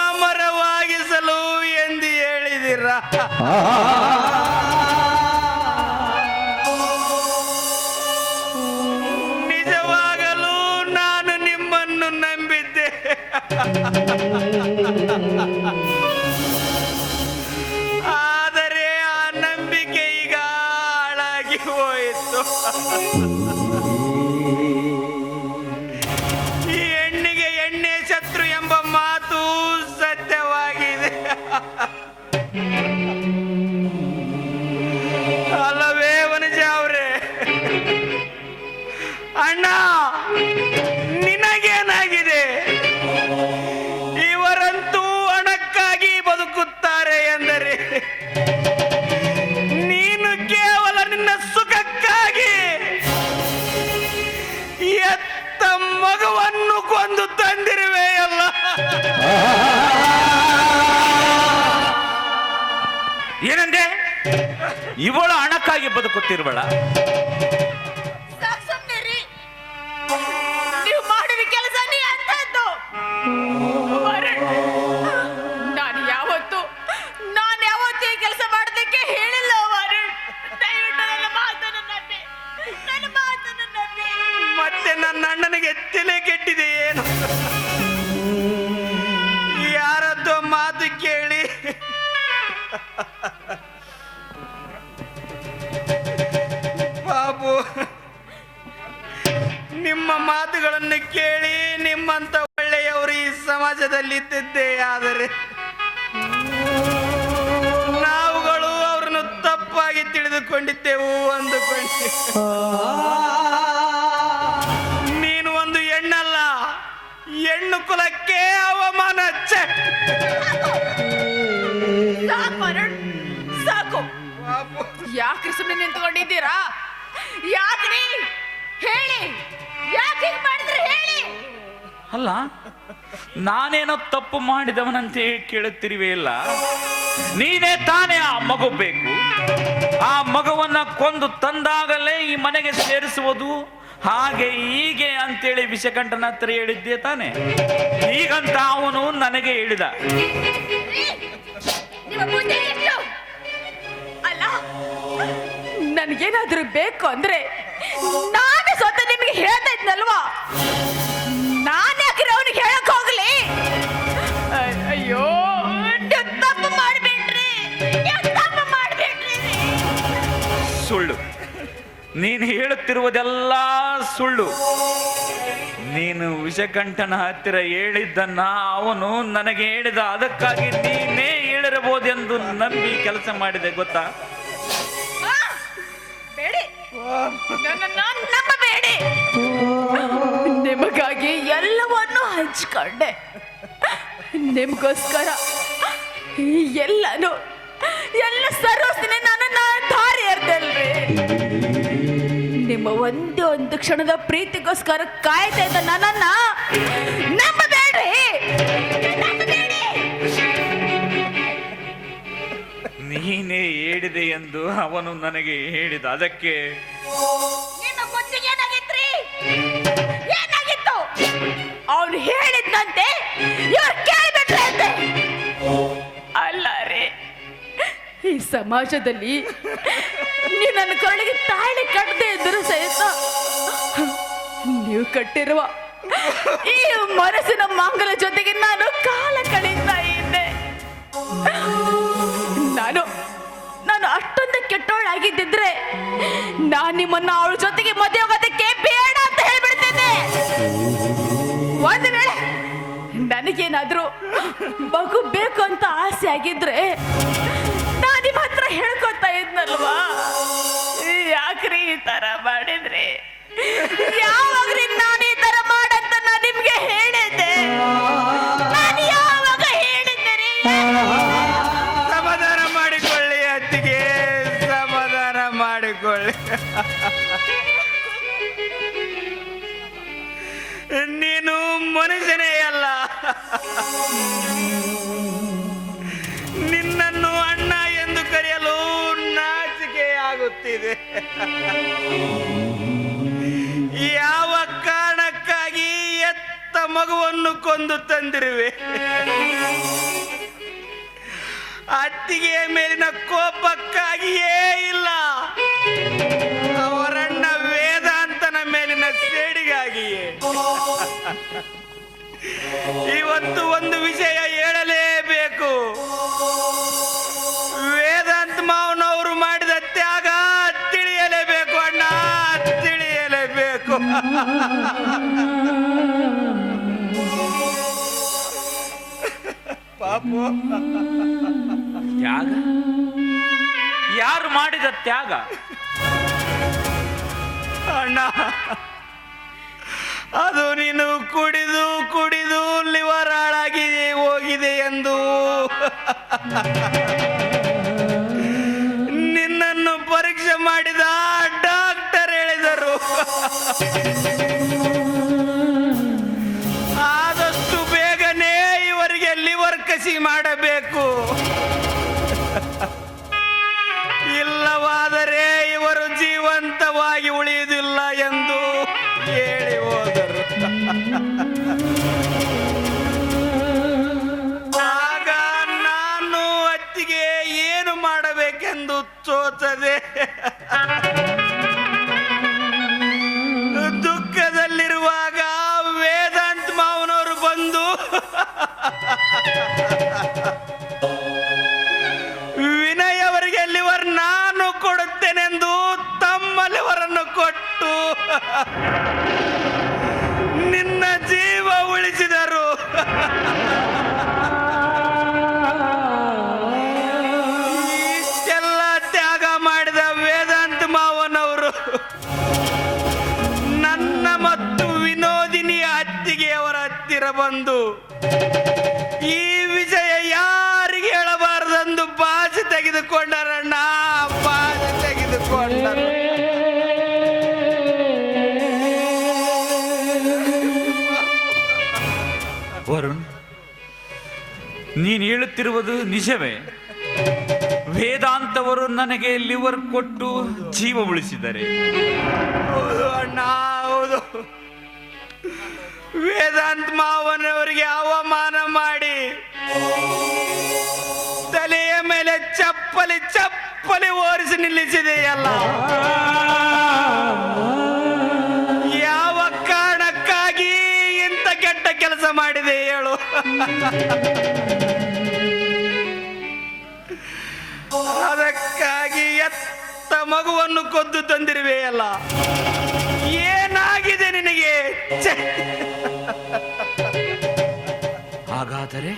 ಅಮರವಾಗಿಸಲು ಎಂದು ಹೇಳಿದಿರ. ನಿಜವಾಗಲೂ ನಾನು ನಿಮ್ಮನ್ನು ನಂಬಿದ್ದೆ. ಆದರೆ ಆ ನಂಬಿಕೆ ಈಗ ಹಾಳಾಗಿ ಹೋಯಿತು. ಈ ಹೆಣ್ಣಿಗೆ ಎಣ್ಣೆ ಶತ್ರು ಎಂಬ ಮಾತು ಸತ್ಯವಾಗಿದೆ. ಅಲ್ಲವೇ ವನಜ ಅವರೇ? ಅಣ್ಣ, ನಿನಗೇನಾಗಿದೆ? ಇವರಂತೂ ಹಣಕ್ಕಾಗಿ ಬದುಕುತ್ತಾರೆ ಎಂದರೆ ನೀನು ಕೇವಲ ನಿನ್ನ ಸುಖಕ್ಕಾಗಿ ಎತ್ತ ಮಗುವನ್ನು ಕೊಂದು ತಂದಿರುವೆಯಲ್ಲ. ಏನಂದೆ? ಇವಳು ಹಣಕ್ಕಾಗಿ ಬದುಕುತ್ತಿರುವಳ? ನೀವು ಮಾಡಿದ ಕೆಲಸ ನೀ ಅಂತದ್ದು. ನಾನು ಯಾವತ್ತು ಈ ಕೆಲಸ ಮಾಡೋದಕ್ಕೆ ಹೇಳಿಲ್ಲ ವರುಣ್. ದಯವಿಟ್ಟು ನನ್ನ ಮಾತನ್ನು ನಂಬಿ, ನನ್ನ ಮಾತನ್ನು ನಂಬಿ. ಮತ್ತೆ ನನ್ನ ಅಣ್ಣನಿಗೆ ತಲೆ ಕೆಟ್ಟಿದೆ ಏನು? ಯಾರದ್ದೋ ಮಾತು ಕೇಳಿ ಪಾಪು ಮಾತುಗಳನ್ನು ಕೇಳಿ ನಿಮ್ಮಂತ ಒಳ್ಳೆಯವರು ಈ ಸಮಾಜದಲ್ಲಿದ್ದಿದ್ದೇ ಆದರೆ ನಾವುಗಳು ಅವರನ್ನು ತಪ್ಪಾಗಿ ತಿಳಿದುಕೊಂಡಿದ್ದೆವು ಅಂದುಕೊಂಡಿದ್ದೆವು. ನೀನು ಒಂದು ಹೆಣ್ಣಲ್ಲ, ಹೆಣ್ಣು ಕುಲಕ್ಕೆ ಅವಮಾನ. ಸಾಕು ಅರುಣ್, ಸಾಕು. ಯಾಕ್ರಿ ಸುಮ್ಮನೆ ನಿಂತ್ಕೊಂಡಿದ್ದೀರಾ? ಯಾಕ್ರಿ ಹೇಳಿ, ಯಾಕೆ ಹೀಗ್ ಮಾಡಿದ್ರಿ ಹೇಳಿ? ಅಲ್ಲ, ನಾನೇನೋ ತಪ್ಪು ಮಾಡಿದವನಂತೆ ಕೇಳುತ್ತಿರುವೆ ಇಲ್ಲ. ನೀನೇ ತಾನೇ ಆ ಮಗು ಬೇಕು, ಆ ಮಗುವನ್ನ ಕೊಂದು ತಂದಾಗಲೇ ಈ ಮನೆಗೆ ಸೇರಿಸುವುದು, ಹಾಗೆ ಹೀಗೆ ಅಂತೇಳಿ ವಿಷಕಂಠನ ಹತ್ರ ಹೇಳಿದ್ದೆ ತಾನೆ. ಈಗಂತ ಅವನು ನನಗೆ ಹೇಳಿದ. ನಿಮ್ಮ ಬುದ್ಧಿ ಎಷ್ಟು? ಅಲ್ಲ, ನನ್ಗೇನಾದ್ರೂ ಬೇಕು ಅಂದ್ರೆ ನಾನೇ ಸ್ವತಃ ನಿಮಗೆ ಹೇಳ್ತಾ ಇದ್ನಲ್ವಾ? ನಾನೇ ಯಾಕ್ರೆ ಅವನಿಗೆ ಹೇಳಕ್ ಹೋಗ್ಲಿ? ಅಯ್ಯೋ, ನೀವ್ ತಪ್ಪು ಮಾಡ್ಬೇಡ್ರಿ, ನೀವ್ ತಪ್ಪು ಮಾಡ್ಬೇಡ್ರಿ. ಸುಳ್ಳು, ನೀನು ಹೇಳುತ್ತಿರುವುದೆಲ್ಲ ಸುಳ್ಳು. ನೀನು ವಿಷಕಂಠನ ಹತ್ತಿರ ಹೇಳಿದ್ದನ್ನ ಅವನು ನನಗೆ ಹೇಳಿದ, ಅದಕ್ಕಾಗಿ ನೀನೇ ಹೇಳಿರಬಹುದೆಂದು ನಂಬಿ ಕೆಲಸ ಮಾಡಿದೆ, ಗೊತ್ತಾ? ಬೇಡಿ, ನನ್ನನ್ನ ನಂಬಬೇಡಿ. ನಿಮಗಾಗಿ ಎಲ್ಲವನ್ನೂ ಹಂಚ್ಕೊಂಡೆ, ನಿಮ್ಗೋಸ್ಕರ ಎಲ್ಲ ಸರ್ವಸ್ತಿನೇ ನನ್ನ ದಾರಿ ಅರ್ಧಲ್ರಿ. ನಿಮ್ಮ ಒಂದೇ ಒಂದು ಕ್ಷಣದ ಪ್ರೀತಿಗೋಸ್ಕರ ಕಾಯ್ತಾ ಇದ್ದ ನನ್ನನ್ನ ನಂಬಬೇಡ್ರಿ, ನಂಬಬೇಡಿ. ನೀನೇ ಹೇಳಿದೆ ಎಂದು ಅವನು ನನಗೆ ಹೇಳಿದ, ಅದಕ್ಕೆ ನಿಮ್ಮ ಬುದ್ಧಿಗೆ ಏನಾಗಿತ್ರಿ? ಏನಾಗಿತ್ತು? ಅವನು ಹೇಳಿದ್ದಂತೆ ಇವ್ರು ಕೇಳ್ಬಿಟ್ರೆ ಅಂತೆ. ಅಲ್ಲ ರೀ, ಈ ಸಮಾಜದಲ್ಲಿ ನೀವು ನನ್ನ ಕರುಳಿಗೆ ತಾಳಿ ಕಟ್ಟದೆ ಇದ್ದರೂ ಸಹಿತ ನೀವು ಕಟ್ಟಿರುವ ಈ ಮನಸ್ಸಿನ ಮಂಗಲ ಜೊತೆಗೆ ನಾನು ಕಾಲ ಕಳೀತಾ ಇದ್ದೆ. ನಾನು ಅಷ್ಟೊಂದು ಕೆಟ್ಟವಳಾಗಿದ್ದಿದ್ರೆ ನಾನು ನಿಮ್ಮನ್ನ ಅವಳ ಜೊತೆಗೆ ಮದುವೆ ಆಗೋದಕ್ಕೆ ಬೇಡ ಅಂತ ಹೇಳ್ಬಿಡ್ತೇನೆ. ಒಂದು ವೇಳೆ ನನಗೇನಾದ್ರೂ ಮಗು ಬೇಕು ಅಂತ ಆಸೆ ಆಗಿದ್ರೆ ನಾನು ನಿಮ್ಮ ಹತ್ರ ಹೇಳ್ಕೊತಾ ಇದ್ನಲ್ವಾ? ಯಾಕ್ರಿ ಈ ತರ ಮಾಡಿದ್ರಿ? ಯಾವಾಗ್ರಿ ನಾನು ಈ ತರ ಮಾಡಂತ ನಾನು ನಿಮ್ಗೆ ಹೇಳಿದ್ದೆ? ನಾನು ಯಾವಾಗ ಹೇಳಿದ್ದೆ ರೀ? ಸಮಾಧಾನ ಮಾಡಿಕೊಳ್ಳಿ ಅತ್ತಿಗೆ, ಸಮಾಧಾನ ಮಾಡಿಕೊಳ್ಳಿ. ನೀನು ಮನುಷ್ಯನೇ ಅಲ್ಲ, ನಿನ್ನನ್ನು ಅಣ್ಣ ಎಂದು ಕರೆಯಲು ನಾಚಿಕೆ ಆಗುತ್ತಿದೆ. ಯಾವ ಕಾರಣಕ್ಕಾಗಿ ಎತ್ತ ಮಗುವನ್ನು ಕೊಂದು ತಂದಿರುವೆ? ಅತ್ತಿಗೆಯ ಮೇಲಿನ ಕೋಪಕ್ಕಾಗಿಯೇ ಇಲ್ಲ, ಅವರಣ್ಣ ವೇದಾಂತನ ಮೇಲಿನ ಸೇಡಿಗಾಗಿಯೇ. ಇವತ್ತು ಒಂದು ವಿಷಯ ಹೇಳಲೇಬೇಕು. ವೇದಾಂತ ಮಾವನವರು ಮಾಡಿದ ತ್ಯಾಗ ತಿಳಿಯಲೇಬೇಕು ಅಣ್ಣ, ತಿಳಿಯಲೇಬೇಕು. ಪಾಪು, ತ್ಯಾಗ? ಯಾರು ಮಾಡಿದ ತ್ಯಾಗ? ಅಣ್ಣ, ಅದು ನೀನು ಕುಡಿದು ಕುಡಿದು ಲಿವರ್ ಹಾಳಾಗಿ ಹೋಗಿದೆ ಎಂದು ನಿನ್ನನ್ನು ಪರೀಕ್ಷೆ ಮಾಡಿದ ಡಾಕ್ಟರ್ ಹೇಳಿದರು. ಆದಷ್ಟು ಬೇಗನೆ ಇವರಿಗೆ ಲಿವರ್ ಕಸಿ ಮಾಡಬೇಕು, ಇಲ್ಲವಾದರೆ ಇವರು ಜೀವಂತವಾಗಿ ಉಳಿಯುವುದಿಲ್ಲ ಎಂದು ಹೇಳಿ ಹೋದರು. ಆಗ ನಾನು ಅತ್ತಿಗೆ ಏನು ಮಾಡಬೇಕೆಂದು ತೋಚದೆ ದುಃಖದಲ್ಲಿರುವಾಗ ವೇದಾಂತ ಮಾವನವರು ಬಂದು ವಿನಯ್ ಅವರಿಗೆ ಲಿವರ್ ನಾನು ಕೊಡುತ್ತೇನೆಂದು ತಮ್ಮ ಲಿವರನ್ನು ಕೊಟ್ಟು ಇಷ್ಟೆಲ್ಲ ತ್ಯಾಗ ಮಾಡಿದ ವೇದಾಂತ ಮಾವನವರು ನನ್ನ ಮತ್ತು ವಿನೋದಿನಿ ಅತ್ತಿಗೆಯವರ ಹತ್ತಿರ ಬಂದು ಈ ವಿಷಯ ಯಾರಿಗೆ ಹೇಳಬಾರದೆಂದು ಬಾಜಿ ತೆಗೆದುಕೊಂಡರಣ್ಣ, ಬಾಜಿ ತೆಗೆದುಕೊಂಡರು. ವರುಣ್, ನೀನು ಹೇಳುತ್ತಿರುವುದು ನಿಜವೇ? ವೇದಾಂತವರು ನನಗೆ ಲಿವರ್ ಕೊಟ್ಟು ಜೀವ ಉಳಿಸಿದರೆ? ಹೌದು ಅಣ್ಣ, ಹೌದು. ವೇದಾಂತ ಮಾವನವರಿಗೆ ಅವಮಾನ ಮಾಡಿ ತಲೆಯ ಮೇಲೆ ಚಪ್ಪಲಿ ಚಪ್ಪಲಿ ಓರಿಸಿ ನಿಲ್ಲಿಸಿದೆಯಲ್ಲ. ಯಾವ ಕಾರಣಕ್ಕಾಗಿ ಇಂಥ ಕೆಟ್ಟ ಕೆಲಸ ಮಾಡಿದೆ ಹೇಳು? ಅದಕ್ಕಾಗಿ ಎತ್ತ ಮಗುವನ್ನು ಕೊದ್ದು ತಂದಿರುವೆಯಲ್ಲ. ಏನಾಗಿದೆ ನಿನಗೆ? ಛೆ! ಹಾಗಾದರೆ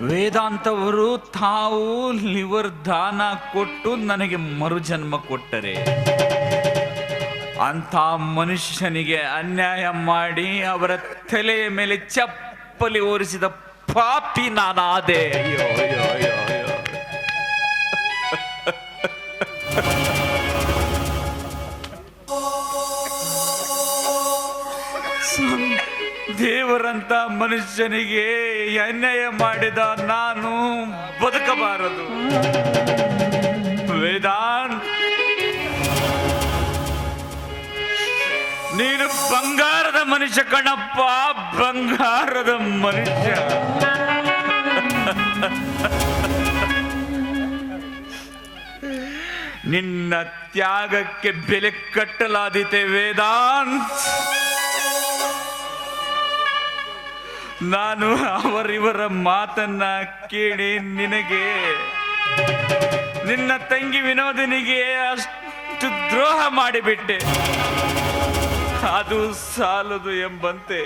ವೇದಾಂತವರು ತಾವು ಲಿವರ್ ದಾನ ಕೊಟ್ಟು ನನಗೆ ಮರುಜನ್ಮ ಕೊಟ್ಟರೆ, ಅಂತ ಮನುಷ್ಯನಿಗೆ ಅನ್ಯಾಯ ಮಾಡಿ ಅವರ ತಲೆಯ ಮೇಲೆ ಚಪ್ಪಲಿ ಓರಿಸಿದ ಪಾಪಿ ನಾನಾದೆ. ಅಯ್ಯೋ ಅಯ್ಯೋ ಅಯ್ಯೋ ಅಯ್ಯೋ. ದೇವರಂತ ಮನುಷ್ಯನಿಗೆ ಅನ್ಯಾಯ ಮಾಡಿದ ನಾನು ಬದುಕಬಾರದು. ವೇದಾಂತ್, ನೀನು ಬಂಗಾರದ ಮನುಷ್ಯ ಕಣಪ್ಪ, ಬಂಗಾರದ ಮನುಷ್ಯ. ನಿನ್ನ ತ್ಯಾಗಕ್ಕೆ ಬೆಲೆ ಕಟ್ಟಲಾದೀತೆ ವೇದಾಂತ್. ನಾನು ಅವರಿವರ ಮಾತನ್ನ ಕೇಳಿ ನಿನಗೆ, ನಿನ್ನ ತಂಗಿ ವಿನೋದಿನಿಗೆ ಅಷ್ಟು ದ್ರೋಹ ಮಾಡಿಬಿಟ್ಟೆ. ಅದು ಸಾಲದು ಎಂಬಂತೆ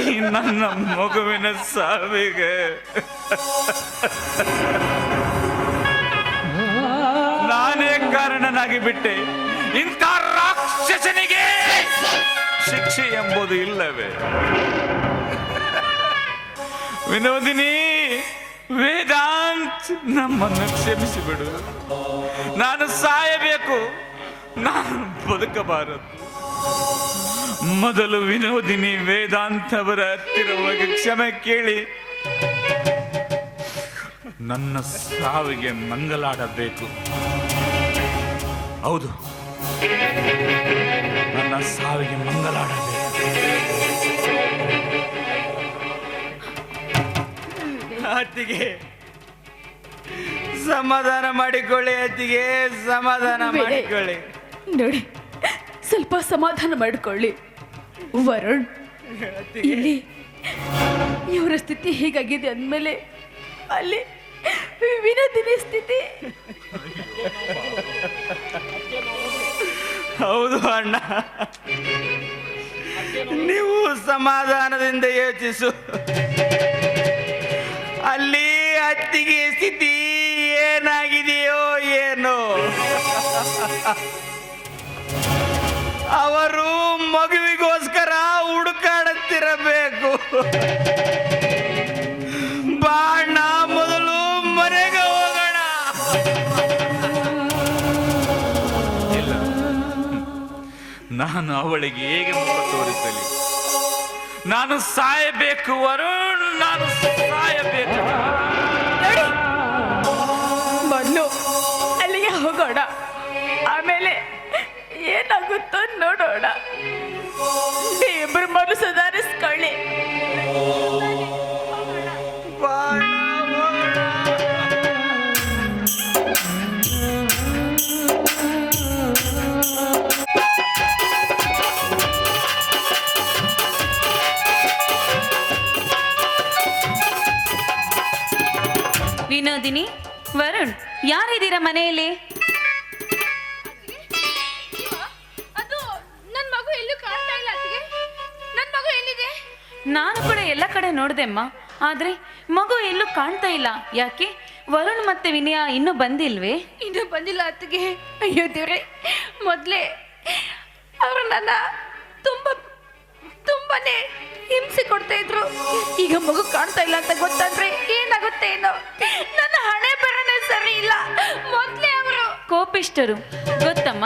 ಈ ನನ್ನ ಮಗುವಿನ ಸಾವಿಗೆ ನಾನೇ ಕಾರಣನಾಗಿ ಬಿಟ್ಟೆ. ಇಂಥ ರಾಕ್ಷಸನಿಗೆ ಶಿಕ್ಷೆ ಎಂಬುದು ಇಲ್ಲವೇ? ವಿನೋದಿನಿ, ವೇದಾಂತ್, ನಮ್ಮನ್ನು ಕ್ಷಮಿಸಿಬಿಡು. ನಾನು ಸಾಯಬೇಕು, ನಾನು ಬದುಕಬಾರದು. ಮೊದಲು ವಿನೋದಿನಿ ವೇದಾಂತ್ ಅವರ ಹತ್ತಿರ ಹೋಗಿ ಕ್ಷಮೆ ಕೇಳಿ ನನ್ನ ಸಾವಿಗೆ ಮಂಗಲಾಡಬೇಕು. ಹೌದು, ನನ್ನ ಸಾವಿಗೆ ಮಂಗಲಾಡಬೇಕು. ಅತ್ತಿಗೆ ಸಮಾಧಾನ ಮಾಡಿಕೊಳ್ಳಿ, ಅತ್ತಿಗೆ ಸಮಾಧಾನ ಮಾಡಿಕೊಳ್ಳಿ. ನೋಡಿ, ಸ್ವಲ್ಪ ಸಮಾಧಾನ ಮಾಡಿಕೊಳ್ಳಿ. ವರುಣ್, ಇಲ್ಲಿ ಇವರ ಸ್ಥಿತಿ ಹೀಗಾಗಿದೆ ಅಂದಮೇಲೆ ಅಲ್ಲಿ ವಿನೋದಿನಿ ಸ್ಥಿತಿ. ಹೌದು ಅಣ್ಣ, ನೀವು ಸಮಾಧಾನದಿಂದ ಯೋಚಿಸು. ಅಲ್ಲಿ ಅತ್ತಿಗೆ ಸ್ಥಿತಿ ಏನಾಗಿದೆಯೋ ಏನೋ. ಅವರು ಮಗುವಿಗೋಸ್ಕರ ಹುಡುಕಾಡುತ್ತಿರಬೇಕು. ಬಾಣ, ಮೊದಲು ಮನೆಗೆ ಹೋಗೋಣ. ಇಲ್ಲ, ನಾನು ಅವಳಿಗೆ ಹೇಗೆ ಮುಖ ತೋರಿಸಲಿ? ನಾನು ಸಾಯಬೇಕು ವರುಣ್, ನಾನು ಸಾಯಬೇಕು. ಮೊದಲು ಅಲ್ಲಿಗೆ ಹೋಗೋಣ, ಆಮೇಲೆ ಏನಾಗುತ್ತೋ ನೋಡೋಣ. ನೀವಿಬ್ಬರು ಮೊದಲು ಸುಧಾರಿಸ್ಕೊಳ್ಳಿ. ಬಾಣ, ಹೋಗೋಣ. ವಿನೋದಿನಿ, ವರುಣ್, ಯಾರಿದ್ದೀರಾ ಮನೆಯಲ್ಲಿ? ಅದು ನನ್ನ ಮಗು ಎಲ್ಲೂ ಕಾಣ್ತಾ ಇಲ್ಲ ಅತ್ತಿಗೆ. ನಾನು ಕೂಡ ಎಲ್ಲ ಕಡೆ ನೋಡ್ದೆಮ್ಮ, ಆದ್ರೆ ಮಗು ಎಲ್ಲೂ ಕಾಣ್ತಾ ಇಲ್ಲ. ಯಾಕೆ ವರುಣ್ ಮತ್ತೆ ವಿನಯ ಇನ್ನೂ ಬಂದಿಲ್ವೇ? ಇನ್ನೂ ಬಂದಿಲ್ಲ ಅತ್ತಿಗೆ. ಅಯ್ಯೋ ದೇವ್ರೆ, ಮೊದಲೇ ಅವರು ನನ್ನ ತುಂಬಾನೇ ಹಿಂಸೆ ಕೊಡ್ತಾ ಇದ್ರು. ಈಗ ಮಗು ಕಾಣ್ತಾ ಇಲ್ಲ ಅಂತ ಗೊತ್ತಾದ್ರೆ ಏನಾಗುತ್ತೆ ಏನೋ. ನನ್ನ ಹಣೆ ಬರನೇ ಸರಿ ಇಲ್ಲ. ಮೊದಲೇ ಅವರು ಕೋಪಿಷ್ಟರು ಗೊತ್ತಮ್ಮ.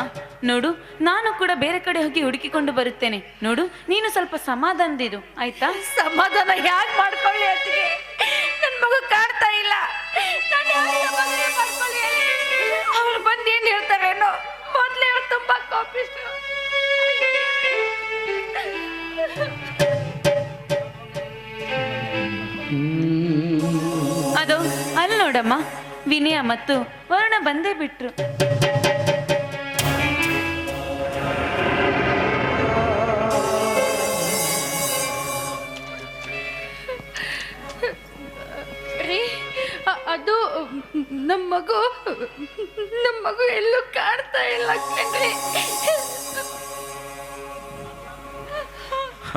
ನೋಡು, ನಾನು ಕೂಡ ಬೇರೆ ಕಡೆ ಹೋಗಿ ಹುಡುಕಿಕೊಂಡು ಬರುತ್ತೇನೆ. ನೋಡು, ನೀನು ಸ್ವಲ್ಪ ಸಮಾಧಾನದಿರು, ಆಯ್ತಾ? ಸಮಾಧಾನ ಯಾಕೆ ಮಾಡ್ಕೊಳ್ಳಿ ಅತ್ತಿಗೆ? ನನ್ನ ಮಗು ಕಾಣ್ತಾ ಇಲ್ಲ. ನಾನು ಯಾಕೆ ಸಮಾಧಾನ ಮಾಡ್ಕೊಳ್ಳಿ? ಅವ್ರು ಬಂದು ಏನ್ ಹೇಳ್ತಾರೇನೋ. ಮೊದಲೇ ಅವ್ರು ತುಂಬಾ ಕೋಪಿಸ್ಟರು. ಅದು ಅಲ್ಲಿ ನೋಡಮ್ಮ, ವಿನಯ ಮತ್ತು ವರುಣ ಬಂದೇ ಬಿಟ್ರು. ರೀ, ಅದು ನಮ್ಮ ಮಗು ಎಲ್ಲೂ ಕಾಣ್ತಾ ಇಲ್ಲ ಕಣ್ರಿ.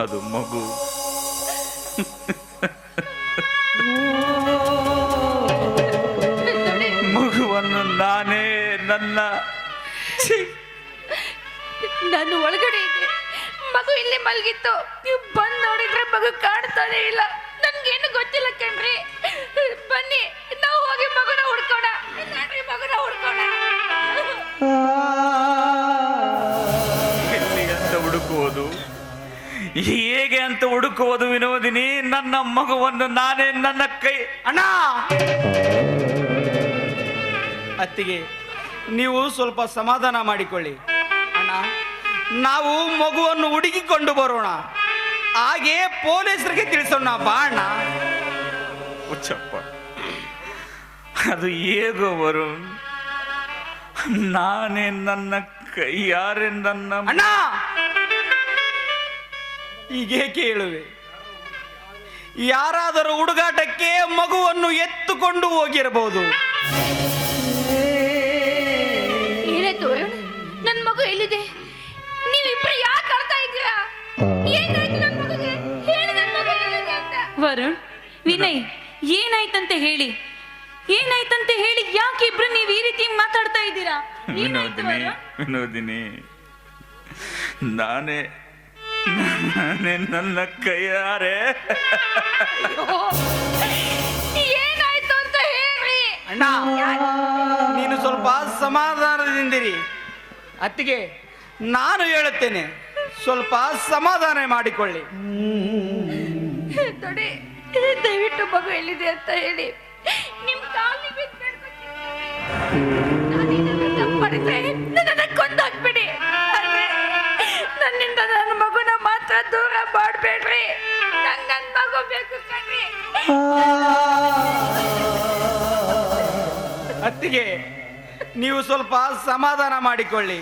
ಅದು ಮಗು ಮಗುವನ್ನು ನಾನೇ ನಾನು ಒಳಗಡೆ ಇದ್ದೆ, ಮಗು ಇಲ್ಲೇ ಮಲಗಿತ್ತು. ನೀವು ಬಂದು ನೋಡಿದ್ರೆ ಮಗು ಕಾಣ್ತಾನೆ ಇಲ್ಲ. ನನ್ಗೇನು ಗೊತ್ತಿಲ್ಲ ಕಣ್ರಿ. ಬನ್ನಿ, ನಾವು ಹೋಗಿ ಮಗುನ ಹುಡ್ಕೋಣ. ನಡ್ರಿ, ಮಗುನ ಹುಡ್ಕೋಣ. ಎಲ್ಲಿ ಅಂತ ಹುಡುಕುವುದು, ಹೇಗೆ ಅಂತ ಹುಡುಕುವುದು ವಿನೋದಿನಿ? ನನ್ನ ಮಗುವನ್ನು ನಾನೇ ನನ್ನ ಕೈ. ಅಣ್ಣ, ಅತ್ತಿಗೆ ನೀವು ಸ್ವಲ್ಪ ಸಮಾಧಾನ ಮಾಡಿಕೊಳ್ಳಿ. ಅಣ್ಣ, ನಾವು ಮಗುವನ್ನು ಹುಡುಕಿಕೊಂಡು ಬರೋಣ, ಹಾಗೆ ಪೊಲೀಸರಿಗೆ ತಿಳಿಸೋಣ. ಬಾ ಅಣ್ಣ. ಹುಚ್ಚಪ್ಪ, ಅದು ಹೇಗೋ ವರುಣ್, ನಾನೇ ನನ್ನ ಕೈಯಾರೆ ನನ್ನ ಅಣ್ಣ, ಹೀಗೇಕೆ ಹೇಳುವೆ? ಯಾರಾದರೂ ಹುಡುಗಾಟಕ್ಕೆ ಮಗುವನ್ನು ಎತ್ತುಕೊಂಡು ಹೋಗಿರಬಹುದು. ಏನಾಯ್ತು ವರುಣ್? ನನ್ನ ಮಗು ಎಲ್ಲಿದೆ? ನೀವಿಬ್ರು ಯಾಕೆ ಆಡ್ತಾ ಇದ್ದೀರಾ? ಏನಾಯ್ತು ನನ್ನ ಮಗುಗೆ? ಹೇಳಿ, ನನ್ನ ಮಗು ಎಲ್ಲಿದೆ ಅಂತ. ವರುಣ್, ವಿನಯ್, ಏನಾಯ್ತಂತೆ ಹೇಳಿ, ಏನಾಯ್ತಂತೆ ಹೇಳಿ. ಯಾಕೆ ಇಬ್ರು ನೀವು ಈ ರೀತಿ ಮಾತಾಡ್ತಾ ಇದ್ದೀರಾ? ಏನಾಯ್ತು ವಿನೋದಿನಿ, ವರುಣ್? ವಿನೋದಿನಿ, ನಾನೇ ನನ್ನ ಕೈಯಾರೆ. ಏನಾಯ್ತು ಅಂತ ಹೇಳ್ರಿ. ಅಣ್ಣ, ನೀನು ಸ್ವಲ್ಪ ಸಮಾಧಾನದಿಂದಿರಿ. ಅತ್ತಿಗೆ ನಾನು ಹೇಳುತ್ತೇನೆ, ಸ್ವಲ್ಪ ಸಮಾಧಾನ ಮಾಡಿಕೊಳ್ಳಿ. ನೋಡಿ, ದಯವಿಟ್ಟು ಮಗು ಎಲ್ಲಿದೆ ಅಂತ ಹೇಳಿ. ನಿಮ್ ಕಾಲಿಗೆ ಬಿದ್ದು ಬೇಡ್ಕೊತೀನಿ. ನಾನೇನಾದ್ರೂ ತಪ್ಪು ಮಾಡಿದ್ರೆ ನನ್ನನ್ನ ಕೊಂದಾಕ್ಬಿಡಿ. ಆದ್ರೆ ನನ್ನಿಂದ ನನ್ನ ಮಗುನ ಮಾತ್ರ ದೂರ ಮಾಡಬೇಡ್ರಿ. ನಂಗೆ ನನ್ನ ಮಗು ಬೇಕು ಕಣ್ರಿ. ಅತ್ತಿಗೆ ನೀವು ಸ್ವಲ್ಪ ಸಮಾಧಾನ ಮಾಡಿಕೊಳ್ಳಿ.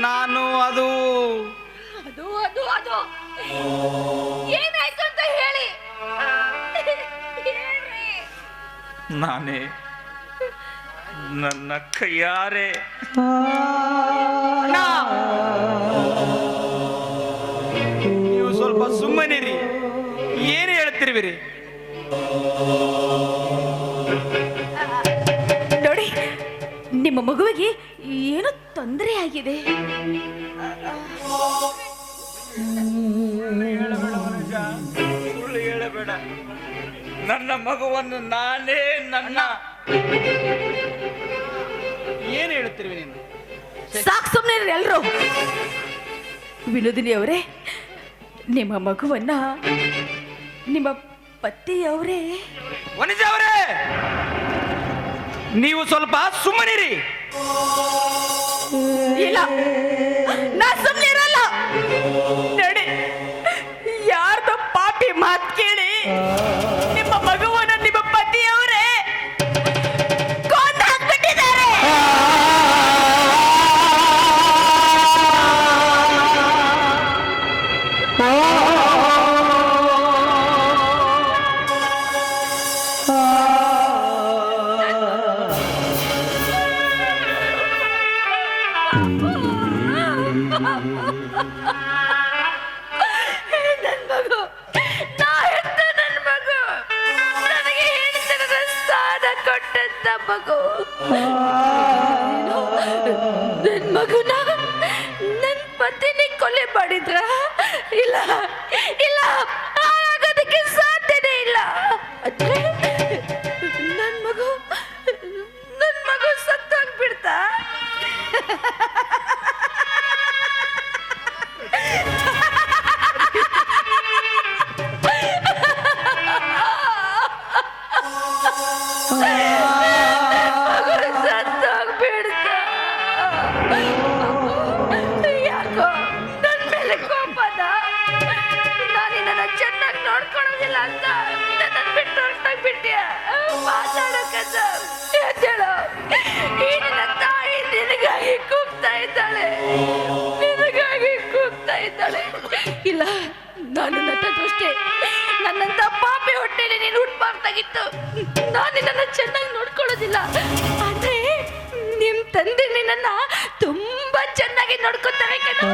ನಾನು ಅದು ಅದು ಅದು ಅದು ಏನಾಯ್ತು ಅಂತ ಹೇಳಿ. ಹೇಳ್ರಿ. ನಾನೇ ನನ್ನ ಕೈಯಾರೆ. ಅಣ್ಣ, ನೀವು ಸ್ವಲ್ಪ ಸುಮ್ಮನಿರಿ. ಏನು ಹೇಳ್ತಿರುವಿರಿ? ನೋಡಿ, ನಿಮ್ಮ ಮಗುವಿಗೆ ಏನೋ ತೊಂದರೆ ಆಗಿದೆ. ಸುಳ್ಳು ಹೇಳಬೇಡ. ನನ್ನ ಮಗುವನ್ನು ನಾನೇ ನನ್ನ. ಏನು ಹೇಳ್ತಿರುವಿ ನೀನು? ಸಾಕು, ಸುಮ್ಮನೆ ಎಲ್ಲರೂ. ವಿನೋದಿನಿ ಅವರೇ, ನಿಮ್ಮ ಮಗುವನ್ನ ನಿಮ್ಮ ಪತಿಯವರೇ. ವನಿಜ ಅವರೇ, ನೀವು ಸ್ವಲ್ಪ ಸುಮ್ಮನಿರಿ. ಇಲ್ಲ, ನಾ ಸುಮ್ಮನೆ ಇರಲ್ಲ. ನೋಡಿ, ಯಾರ್ದೋ ಪಾಪಿ ಮಾತು ಕೇಳಿ ನಿಮ್ಮ ಮಗುವನ್ನ ನಿಮ್ಮ ಪತಿಯವರೇ ಕೊಂದು ಹಾಕ್ಬಿಟ್ಟಿದ್ದಾರೆ. ಮಾಡಿದ್ರ? ಇಲ್ಲ ಇಲ್ಲ, ಆಗೋದಕ್ಕೆ ಸಾಧ್ಯನೇ ಇಲ್ಲ. ಅಂದ್ರೆ ನನ್ ಮಗು ಸತ್ತೋಗ್ಬಿಡ್ತಾ? ಯಾಕೋ ನನ್ ಮೇಲೆ ಕೋಪದ? ನಾನು ನನ್ನ ಚೆನ್ನಾಗಿ ನೋಡ್ಕೊಳ್ಳೋದಿಲ್ಲ ಅಂತ ನನ್ನ ಬಿಟ್ಟು ಹೊರಟೋಗ್ಬಿಟ್ಯ? ಮಾತಾಡೋಕಂತ ಎದ್ದೇಳು. ಈ ನಿನ್ನ ತಾಯಿ ನಿನಗಾಗಿ ಕೂಗ್ತಾ ಇದ್ದಾಳೆ, ನಿನಗಾಗಿ ಕೂಗ್ತಾ ಇದ್ದಾಳೆ. ಇಲ್ಲ, ನಾನು ನನ್ನದಷ್ಟೇ, ನನ್ನಂತ ಪಾಪಿ ಹೊಟ್ಟೆಲಿ ನೀನು ಹುಟ್ಟಬಾರ್ದಾಗಿತ್ತು. ನಾನು ನಿನ್ನನ್ನು ಚೆನ್ನಾಗಿ ನೋಡ್ಕೊಳ್ಳೋದಿಲ್ಲ, ಆದ್ರೆ ನಿಮ್ ತಂದೆ ನಿನ್ನ ತುಂಬಾ ಚೆನ್ನಾಗಿ ನೋಡ್ಕೊತಾರೆ ಕಣೋ.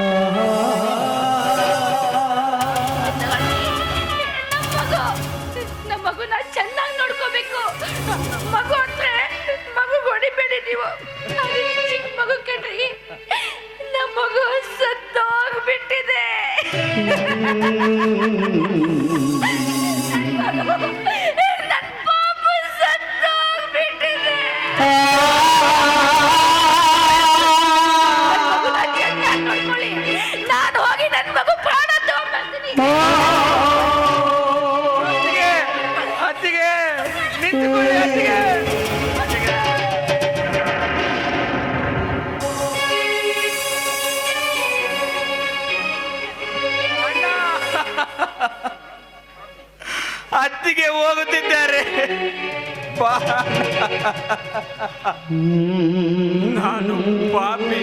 ನಮ್ಮ ಮಗುನ ಚೆನ್ನಾಗಿ ನೋಡ್ಕೋಬೇಕು. ಮಗು ಅಂದ್ರೆ ಮಗು ಹೊಡಿಬೇಡಿ ನೀವು. ಅದು ಚಿಕ್ಕ ಮಗು ಕಣ್ರಿ, ನಮ್ಮ ಮಗು ಸತ್ತೋಗ್ಬಿಟ್ಟಿದೆ. ನನ್ನ ಪಾಪು ಸತ್ತೋಗ್ಬಿಟ್ಟಿದೆ. ನಾನು ಹೋಗಿ ನನ್ನ ಮಗು ಪ್ರಾಣ ತಗೊಂಡ್ಬರ್ತೀನಿ. ಅತ್ತಿಗೆ ನಿಂತುಕೊಳ್ಳಿ, ಅತ್ತಿಗೆ. ಅತ್ತಿಗೆ ಹೋಗುತ್ತಿದ್ದಾರೆ. ನಾನು ಪಾಪಿ,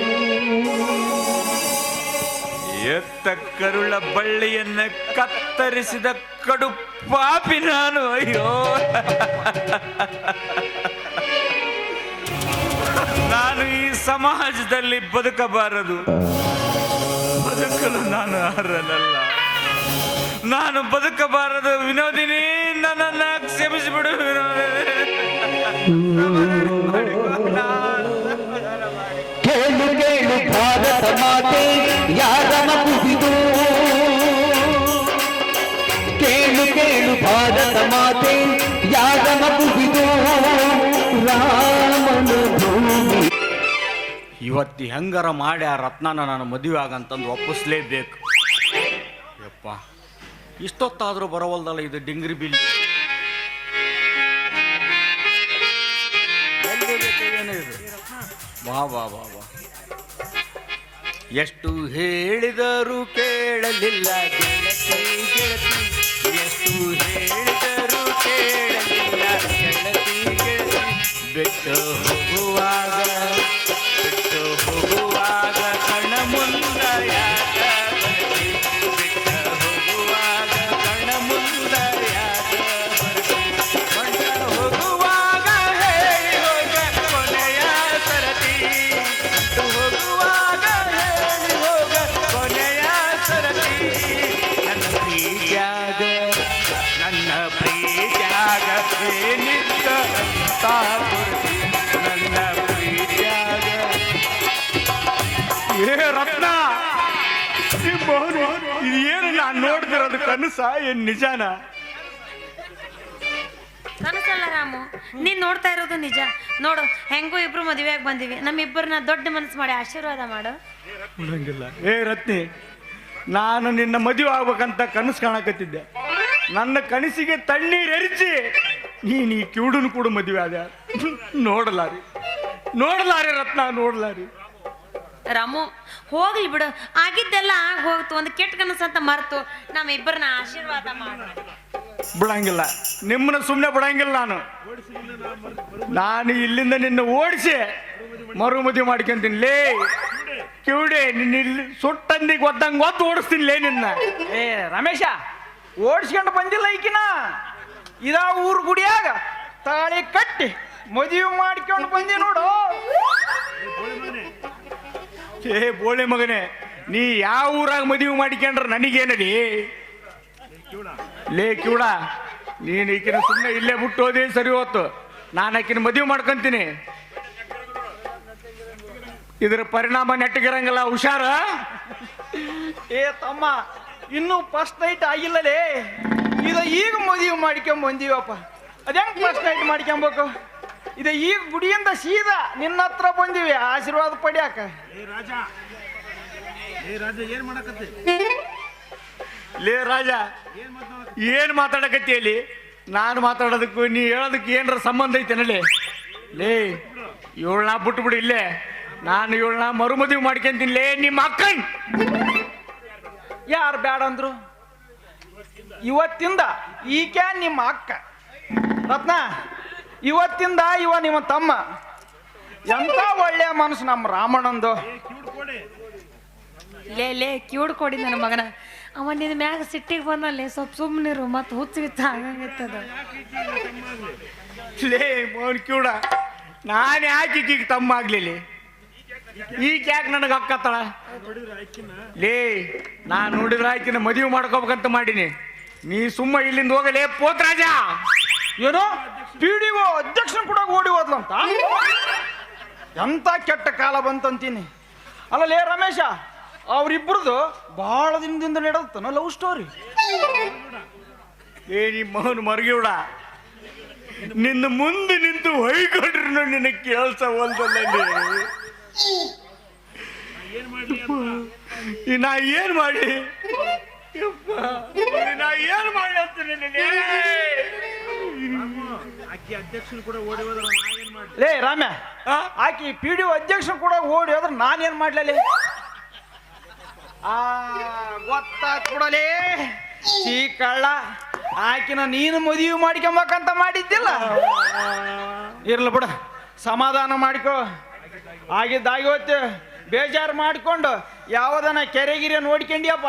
ಎತ್ತ ಕರುಳ ಬಳ್ಳಿಯನ್ನ ಕತ್ತರಿಸಿದ ಕಡು ಪಾಪಿ ನಾನು. ಅಯ್ಯೋ, ನಾನು ಈ ಸಮಾಜದಲ್ಲಿ ಬದುಕಬಾರದು. ಬದುಕಲು ನಾನು ಅರ್ಹನಲ್ಲ. ನಾನು ಬದುಕಬಾರದು. ವಿನೋದಿನಿ, ನನ್ನನ್ನ ಕ್ಷಮಿಸಿಬಿಡು ವಿನೋದಿನಿ. ಕೇಳು ಕೇಳು ಭಾರತ ಮಾತೆ ಯಾರಮ ಕುಸಿದು, ಕೇಳು ಕೇಳು ಭಾರತ ಮಾತೆ ಯಾರಮ ಕುಸಿದು, ರಾಮನ ಭೂಮಿ. ಇವತ್ತು ಹೆಂಗಾರ ಮಾಡಿ ಆ ರತ್ನನ ನಾನು ಮದುವೆ ಆಗಂತಂದು ಒಪ್ಪಿಸ್ಲೇಬೇಕು. ಯಪ್ಪ, ಇಷ್ಟೊತ್ತಾದರೂ ಬರವಲ್ದಲ್ಲ ಇದು ಡಿಂಗ್ರಿ ಬಿಲ್. ಬಾ ಬಾ ಬಾ ಬಾ. ಎಷ್ಟು ಹೇಳಿದರೂ ಕೇಳಲಿಲ್ಲ ಗೆಳತಿ ಗೆಳತಿ, ಎಷ್ಟು ಹೇಳಿದರೂ ಕೇಳಲಿಲ್ಲ ಗೆಳತಿ ಗೆಳತಿ. ಬಿಟ್ಟು ಹೋಗುವಾಗ ಕಣ ಮುಂದ ಯಾಕ ಬರ್ತಿ, ಬಿಟ್ಟು ಹೋಗುವಾಗ ಕಣ ಮುಂದ ಯಾಕ ಬರ್ತಿ, ಕೊಂಡ ಹೋಗುವಾಗ ಹೇಳಿ ಹೋಗ ಕೊನೆಯ ಸರತಿ, ಬಿಟ್ಟು ಹೋಗುವಾಗ ಹೇಳಿ ಹೋಗ ಕೊನೆಯ ಸರತಿ. ನನ್ನ ಪ್ರೀತ್ಯಾಗ ಏನಿದ್ದ ತಾಪುರ್ತಿ, ನನ್ನ ಪ್ರೀತ್ಯಾಗ. ಏ ರತ್ನ, ಇದೇನು ನಾನು ನೋಡ್ತಿರೋದು ಕನಸ ಏನ್ ನಿಜಾನ? ಕನಸಲ್ಲ ರಾಮು, ನೀನ್ ನೋಡ್ತಾ ಇರೋದು ನಿಜ. ನೋಡು, ಹೆಂಗೂ ಇಬ್ರು ಮದುವೆಯಾಗಿ ಬಂದಿವಿ. ನಮ್ಮಿಬ್ಬರನ್ನ ದೊಡ್ಡ ಮನಸ್ಸು ಮಾಡಿ ಆಶೀರ್ವಾದ ಮಾಡು. ಏ ರತ್ನಿ, ನಾನು ನಿನ್ನ ಮದುವೆ ಆಗ್ಬೇಕಂತ ಕನಸು ಕಾಣಕತ್ತಿದ್ದೆ. ನನ್ನ ಕನಸಿಗೆ ತಣ್ಣೀರು ಎರಚಿ ನೀನು ಈ ಕಿವುಡನು ಕೂಡ ಮದುವೆ ಆದ. ನೋಡಲಾರಿ ರತ್ನ, ನೋಡಲಾರಿ. ರಾಮು, ಹೋಗ್ಲಿ ಬಿಡು, ಆಗಿದ್ದೆಲ್ಲ ಆಗ ಹೋಗ್ತು. ಒಂದು ಕೆಟ್ಟ ಕನಸು ಅಂತ ಮರೆತು ನಮ್ಮಿಬ್ಬರನ್ನ ಆಶೀರ್ವಾದ ಮಾಡು. ಬಿಡಂಗಿಲ್ಲ, ನಿಮ್ಮನ್ನ ಸುಮ್ಮನೆ ಬಿಡಂಗಿಲ್ಲ. ನಾನು ಇಲ್ಲಿಂದ ನಿನ್ನ ಓಡಿಸಿ ಮರು ಮದುವೆ ಮಾಡ್ಕೊಂತೀನಿ. ಲೇ ಕಿವುಡೆ, ನಿನ್ನ ಇಲ್ಲಿ ಸುಟ್ಟಂದಿಗೆ ಒದ್ದಂಗೆ ಒದ್ದು ಓಡಿಸ್ತೀನಿ ಲೇ ನಿನ್ನ. ಏ ರಮೇಶ, ಓಡಿಸ್ಕೊಂಡು ಬಂದಿಲ್ಲ ಈಕಿನ. ಇದ ಊರು ಗುಡಿಯಾಗ ತಾಳಿ ಕಟ್ಟಿ ಮದುವೆ ಮಾಡ್ಕೊಂಡು ಬಂದಿ ನೋಡು. ಏ ಬೋಳೆ ಮಗನೇ, ನೀ ಯಾವ ಊರಾಗ ಮದುವೆ ಮಾಡಿಕೊಂಡ್ರ ನನಗೇನಡಿ? ಲೇ ಕಿವುಡ, ನೀನು ಈಕಿನ ಸುಮ್ಮನೆ ಇಲ್ಲೇ ಬಿಟ್ಟು ಹೋದೇ ಸರಿ ಹೋತು. ನಾನು ಆಕಿನ ಮದುವೆ ಮಾಡ್ಕೊಂತೀನಿ. ಇದರ ಪರಿಣಾಮ ನೆಟ್ಟಗಿರಂಗಿಲ್ಲ, ಹುಷಾರ. ಏ ತಮ್ಮ ಇನ್ನೂ ಫಸ್ಟ್ ನೈಟ್ ಆಗಿಲ್ಲಲೇ ಇದು ಈಗ ಮದುವೆ ಮಾಡ್ಕೊಂಡ್ ಬಂದೀವಪ್ಪ ಅದ್ಯಾಂಗ ಫಸ್ಟ್ ನೈಟ್ ಮಾಡ್ಕೊಂಬೇಕು ಇದು ಈಗ ಗುಡಿಯಿಂದ ಸೀದಾ ನಿನ್ನ ಹತ್ರ ಬಂದೀವಿ ಆಶೀರ್ವಾದ ಪಡ್ಯಾಕ. ಲೇ ರಾಜ ಏನ್ ಮಾತಾಡಕತ್ತಿ ಅಲ್ಲಿ? ನಾನು ಮಾತಾಡೋದಕ್ಕೂ ನೀ ಹೇಳೋದಕ್ಕೆ ಏನಾರ ಸಂಬಂಧ ಐತೆನಲ್ಲಿ? ಲೇ ಇವಳನ್ನ ಬಿಟ್ಬಿಡು ಇಲ್ಲೇ, ನಾನು ಇವಳನ್ನ ಮರುಮದುವೆ ಮಾಡ್ಕೊಂತೀನಿ. ಲೇ ನಿಮ್ಮ ಅಕ್ಕನ್ ಯಾರು ಬೇಡ ಅಂದ್ರು? ಇವತ್ತಿಂದ ಈಕೆ ನಿಮ್ಮ ಅಕ್ಕ ರತ್ನ, ಇವತ್ತಿಂದ ಇವ ನಿಮ್ಮ ತಮ್ಮ. ಎಂತ ಒಳ್ಳೆಯ ಮನಸ್ಸು ನಮ್ಮ ರಾಮಣ್ಣಂದು. ಲೇ ಕ್ಯೂಡ್ ಕೊಡಿ ನನ್ನ ಮಗನ. ಅವ ನಿನ್ನ ಮ್ಯಾಗ ಸಿಟ್ಟಿಗೆ ಬಂದಲ್ಲಿ ಸ್ವಲ್ಪ ಸುಮ್ಮನಿರು, ಮತ್ತೆ ಹುಚ್ಚಿಗಿತ್ತ ಆಗಂಗಿತ್ತದ. ಲೇ ಮೋನ್ ಕಿವುಡ, ನಾನು ಯಾಕೆ ಈಕಿಗೆ ತಮ್ಮ ಆಗ್ಲಿಲ್ಲ? ಈಕೆ ಯಾಕೆ ನನಗೆ ಅಕ್ಕತ್ತಳ? ಲೇ ನಾನು ನೋಡಿದ್ರೆ ಆಕಿನ ಮದುವೆ ಮಾಡ್ಕೋಬೇಕಂತ ಮಾಡೀನಿ. ನೀ ಸುಮ್ಮ ಇಲ್ಲಿಂದ ಹೋಗಲೇ ಪೋತ್ರಾಜ. ಏನೋ PDO ಅಧ್ಯಕ್ಷನ ಕೂಡ ಓಡಿ ಹೋದ್ಲಂತ. ಎಂತ ಕೆಟ್ಟ ಕಾಲ ಬಂತಂತೀನಿ. ಅಲ್ಲ ಲೇ ರಮೇಶ, ಅವ್ರಿಬ್ರದು ಬಹಳ ದಿನದಿಂದ ನಡೆದತ್ತನ ಲವ್ ಸ್ಟೋರಿ. ಏ ನಿಮ್ಮ ಮಗನ ಮರಗಿವುಡ, ನಿನ್ನ ಮುಂದೆ ನಿಂತು ಹೊಯ್ಕೊಂಡ್ರು ನಿನ್ನ ಕೇಳ್ಸ ಹೊಲ್ದಲ್ಲ. ನಾ ಏನ್ ಮಾಡಿ ನಾ ಏನ್ ಮಾಡಿ ಅಂತ ಲೇ ರಾಮ್ಯ, ಆಕಿ PDO ಅಧ್ಯಕ್ಷ ಕೂಡ ಓಡಿ ಹೋದ್ರೆ ನಾನೇನ್ ಮಾಡ್ಲೇ? ಗೊತ್ತಾತ್ ಬಿಡಲೇ ಈ ಕಳ್ಳ. ಆಕಿನ ನೀನು ಮದುವೆ ಮಾಡ್ಕೊಂಬಕಂತ ಮಾಡಿದ್ದಿಲ್ಲ. ಇರ್ಲಿ ಬಿಡ, ಸಮಾಧಾನ ಮಾಡ್ಕೊ. ಆಗಿದ್ದಾಗೋತ್ತೆ, ಬೇಜಾರು ಮಾಡ್ಕೊಂಡು ಯಾವ್ದನ ಕೆರೆಗಿರೆ ನೋಡ್ಕೊಂಡಿಯಪ್ಪ.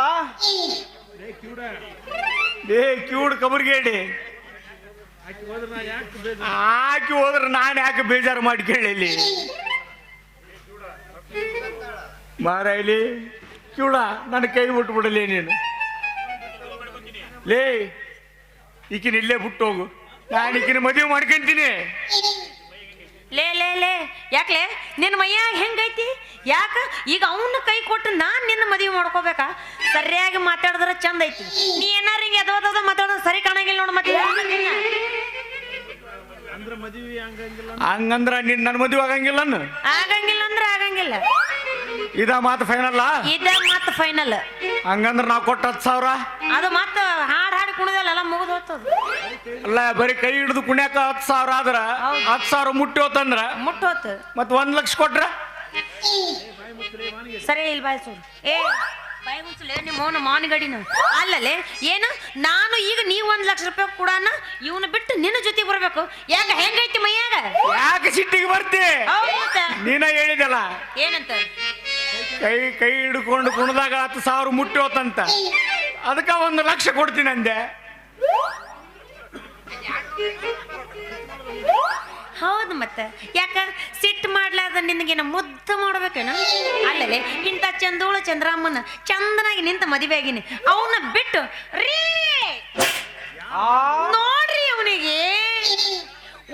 ಏ ಕಿವುಡ್ ಕಬರ್ಗೇಡಿ, ಆಕಿ ಹೋದ್ರೆ ನಾನು ಯಾಕೆ ಬೇಜಾರು ಮಾಡ್ಕೊಳ್ಳಿ? ಮಾರಾಯ್ಲಿ ಕಿವುಡ, ನನ್ನ ಕೈ ಬಿಟ್ಬಿಡಲೇ ನೀನು. ಲೇ ಈಕಿನ ಇಲ್ಲೇ ಬಿಟ್ಟು ಹೋಗು, ನಾನು ಈಕಿನ ಮದುವೆ ಮಾಡ್ಕೊಂತೀನಿ. ಲೇ ಯಾಕ್ಲೆ ನಿನ್ನ ಮೈಯಾಗ ಹೆಂಗೈತಿ? ಯಾಕ ಈಗ ಅವನ ಕೈ ಕೊಟ್ಟು ನಾನ್ ನಿನ್ನ ಮದುವೆ ಮಾಡ್ಕೋಬೇಕಾ? ಸರಿಯಾಗಿ ಮಾತಾಡಿದ್ರೆ ಚಂದ ಐತಿ. ನೀ ಏನಾರ ಹಿಂಗೆ ಎದೋದ ಮಾತಾಡೋದು ಸರಿ ಕಾಣಂಗಿಲ್ಲ ನೋಡು. ಮತ್ತೆ ಹಂಗಂದ್ರ ನೀನ್ ನನ್ನ ಮದುವೆ ಆಗಂಗಿಲ್ಲ? ಆಗಂಗಿಲ್ಲ ಅಂದ್ರೆ ಆಗಂಗಿಲ್ಲ. ಇದ ಮಾತು ಫೈನಲ್? ಇದ ಮಾತು ಫೈನಲ್. ಹಂಗಂದ್ರ ನಾವು ಕೊಟ್ಟ 10,000 ಅದು ಮತ್ತ ಹಾಡಿ ಕುಣಿದಲ್ಲ ಮುಗಿದು ಹೋಗ್ತದ. ಅಲ್ಲ ಬರೀ ಕೈ ಹಿಡಿದು ಕುಣ್ಯಾಕ 10,000 ಆದ್ರ 10,000 ಮುಟ್ಟಿ ಹೋತಂದ್ರ ಮುಟ್ಟೋತ್ ಮತ್ 1 ಲಕ್ಷ ಕೊಟ್ರ ಸರಿ ಇಲ್ಲ. ಬಾಯ್ ಸುಳ್ಳು ಬಾಯ್ ಮುಚ್ಚಲೇ ನಿಮ್ಮ ಅವನ ಮಾನಗಡಿನ ಅಲ್ಲಲೇ. ಏನು ನಾನು ಈಗ ನೀವು 1 ಲಕ್ಷ ರೂಪಾಯಿ ಕೊಡಾನ ಇವನು ಬಿಟ್ಟು ನಿನ್ನ ಜೊತೆಗೆ ಬರ್ಬೇಕು? ಯಾಕ ಹೆಂಗೈತಿ ಮೈಯಾಗ? ಯಾಕೆ ಸಿಟ್ಟಿಗೆ ಬರ್ತಿ? ನೀನ ಹೇಳಿದಲ್ಲ ಏನಂತ? ಕೈ ಹಿಡ್ಕೊಂಡು ಕುಣದಾಗ 10,000 ಮುಟ್ಟಿ ಹೋತಂತ, ಅದಕ್ಕ 1 ಲಕ್ಷ ಕೊಡ್ತೀನಿ ಅಂದೆ. ಹೌದು ಮತ್ತೆ ಯಾಕ ಸಿಟ್ಟು ಮಾಡ್ಲಾರ್ದ ನಿನಗೇನ ಮುದ್ದು ಮಾಡ್ಬೇಕೇನ? ಅಲ್ಲಲೇ ಇಂಥ ಚಂದೋಳ ಚಂದ್ರಾಮನ ಚಂದನಾಗಿ ನಿಂತ ಮದುವೆ ಆಗಿನಿ. ಅವನ್ನ ಬಿಟ್ಟು ರೀ ನೋಡ್ರಿ ಅವನಿಗೆ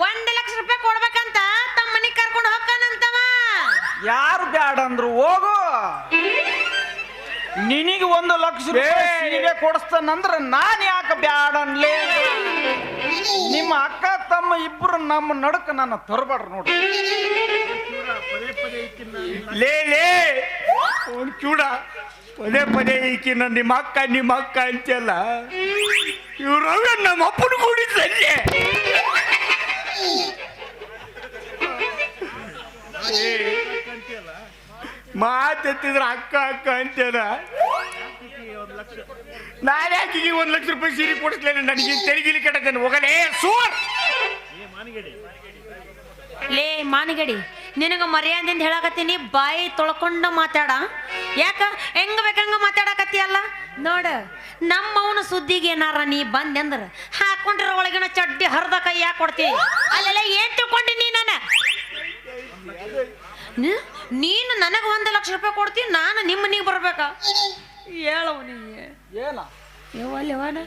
1 ಲಕ್ಷ ರೂಪಾಯಿ ಕೊಡ್ಬೇಕಂತ ತಮ್ಮ ಮನೆಗೆ ಕರ್ಕೊಂಡು ಹೋಗ್ತಾನಂತವ. ಯಾರು ಬ್ಯಾಡ ಅಂದ್ರು ಹೋಗು. ನಿನಗೆ 1 ಲಕ್ಷ ರೂಪಾಯಿ ಸೀರೆ ಕೊಡಿಸ್ತಾನಂದ್ರ ನಾನ್ ಯಾಕೆ ಬ್ಯಾಡ ಅನ್ಲೇ? ನಿಮ್ಮ ಅಕ್ಕ ತಮ್ಮ ಇಬ್ರು ನಮ್ಮ ನಡಕ ನನ್ನ ತರಬೇಡ್ರಿ ನೋಡಿ. ಲೇ ಅವ್ನು ಚೂಡ ಪದೇ ಈಕಿನ ನಿಮ್ಮ ಅಕ್ಕ ಅಂತೆಲ್ಲ. ಇವ್ರು ನಮ್ಮ ಅಪ್ಪನ ಕೂಡಿದ್ರಲ್ಲೇ. ಮಾತೆತ್ತಿದ್ರ ಅಕ್ಕ ಅಂತೇನ? ನಾನು ಯಾಕೆ 1 ಲಕ್ಷ ರೂಪಾಯಿ ಸೀರೆ ಕೊಡಿಸ್ಲೇನೆ? ನನಗೆ ತೆರಿಗಿಲಿ ಕೆಟ್ಟದೇನು ಹೋಗಲೇ ಸೂರ್. ಲೇ ಮಾನಿಗಡಿ, ನಿನಗ ಮರ್ಯಾದಿಂದ ಹೇಳಕತ್ತೀನಿ, ಬಾಯಿ ತೊಳ್ಕೊಂಡ ಮಾತಾಡ. ಯಾಕ ಹೆಂಗ ಬೇಕಂಗ ಮಾತಾಡಕತ್ತೀಯಲ್ಲ? ನೋಡ ನಮ್ಮ ಅವನ ಸುದ್ದಿಗೆ ಏನಾರ ನೀ ಬಂದೆಂದ್ರ ಹಾಕೊಂಡಿರೋ ಒಳಗಿನ ಚಡ್ಡಿ ಹರಿದ ಕೈ ಯಾಕೆ ಕೊಡ್ತೀವಿ? ಅಲ್ಲೆಲ್ಲ ಏನ್ ತಿಳ್ಕೊಂಡಿ ನೀನು ನನಗ 1 ಲಕ್ಷ ರೂಪಾಯಿ ಕೊಡ್ತೀನಿ, ನಾನು ನಿಮ್ಮ ಮನೆಗೆ ಬರ್ಬೇಕಾ? ಹೇಳವನಿಗೆ ಏನ ಯವನ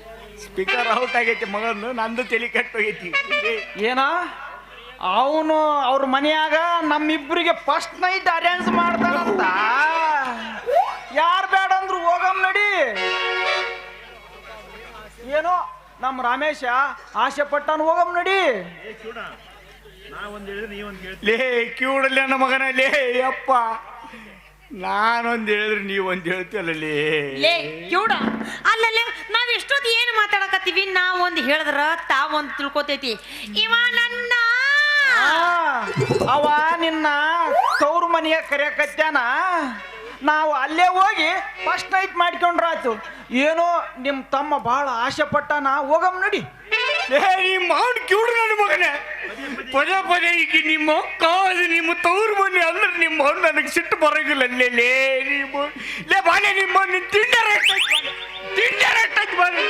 ಸ್ಪೀಕರ್ ಔಟ್ ಆಗೈತಿ ಮಗನು, ನಂದು ತಲೆ ಕೆಟ್ಟೋಗೈತಿ. ಏನ ಅವನು ಅವ್ರ ಮನೆಯಾಗ ನಮ್ಮಿಬ್ಬರಿಗೆ ಫಸ್ಟ್ ನೈಟ್ ಅರೇಂಜ್ ಮಾಡ್ತಾನಂತ. ಯಾರು ಬೇಡ ಅಂದ್ರು ನಮ್ಮ ರಮೇಶ ಆಸೆ ಪಟ್ಟಾನು ಹೋಗಮ್ ನಡಿ. ಲೇ ಕಿವುಡಲ್ಲ ನನ್ನ ಮಗನ ಲೇ ಅಪ್ಪ, ನಾನೊಂದ್ ಹೇಳಿದ್ರೆ ನೀವೊಂದ್ ಹೇಳ್ತೀಯಲ್ಲ ಲೇ. ಲೇ ಕಿವುಡ, ಅಲ್ಲಲ್ಲೇ ನಾವ್ ಎಷ್ಟೊತ್ತು ಏನು ಮಾತಾಡಕತ್ತೀವಿ, ನಾವ್ ಒಂದ್ ಹೇಳಿದ್ರ ತಾವೊಂದ್ ತಿಳ್ಕೊತೈತಿ. ಇವ ನನ್ನ ಅವ ನಿನ್ನ ತವ್ರ ಮನೆಯ ಕರೆಯಕತ್ಯಾನ, ನಾವು ಅಲ್ಲೇ ಹೋಗಿ ಫಸ್ಟ್ ನೈಟ್ ಮಾಡ್ಕೊಂಡ್ರಾಯ್ತು. ಏನೋ ನಿಮ್ ತಮ್ಮ ಬಹಳ ಆಸೆ ಪಟ್ಟಾನ, ಹೋಗಮ್ ನಡಿ. ನಿಮ್ಮ ಅವ್ನು ಕಿವುಡು ನನ್ನ ಮಗನೇ, ಪದೇ ಪದೇ ಈಗ ನಿಮ್ಮ ಅಕ್ಕ ಅದು ನಿಮ್ಮ ತವ್ರ ಮನೆ ಅಂದ್ರೆ ನಿಮ್ಮ ಅವ್ನು ನನಗೆ ಸಿಟ್ಟು ಬರೋಗಿಲ್ಲ ಲೇ ಲೇ ನೀವು ಲೇ ಬಾನೆ ನಿಮ್ಮ ನಿನ್ನ ತಿಂಡರ ಬಾನೆ.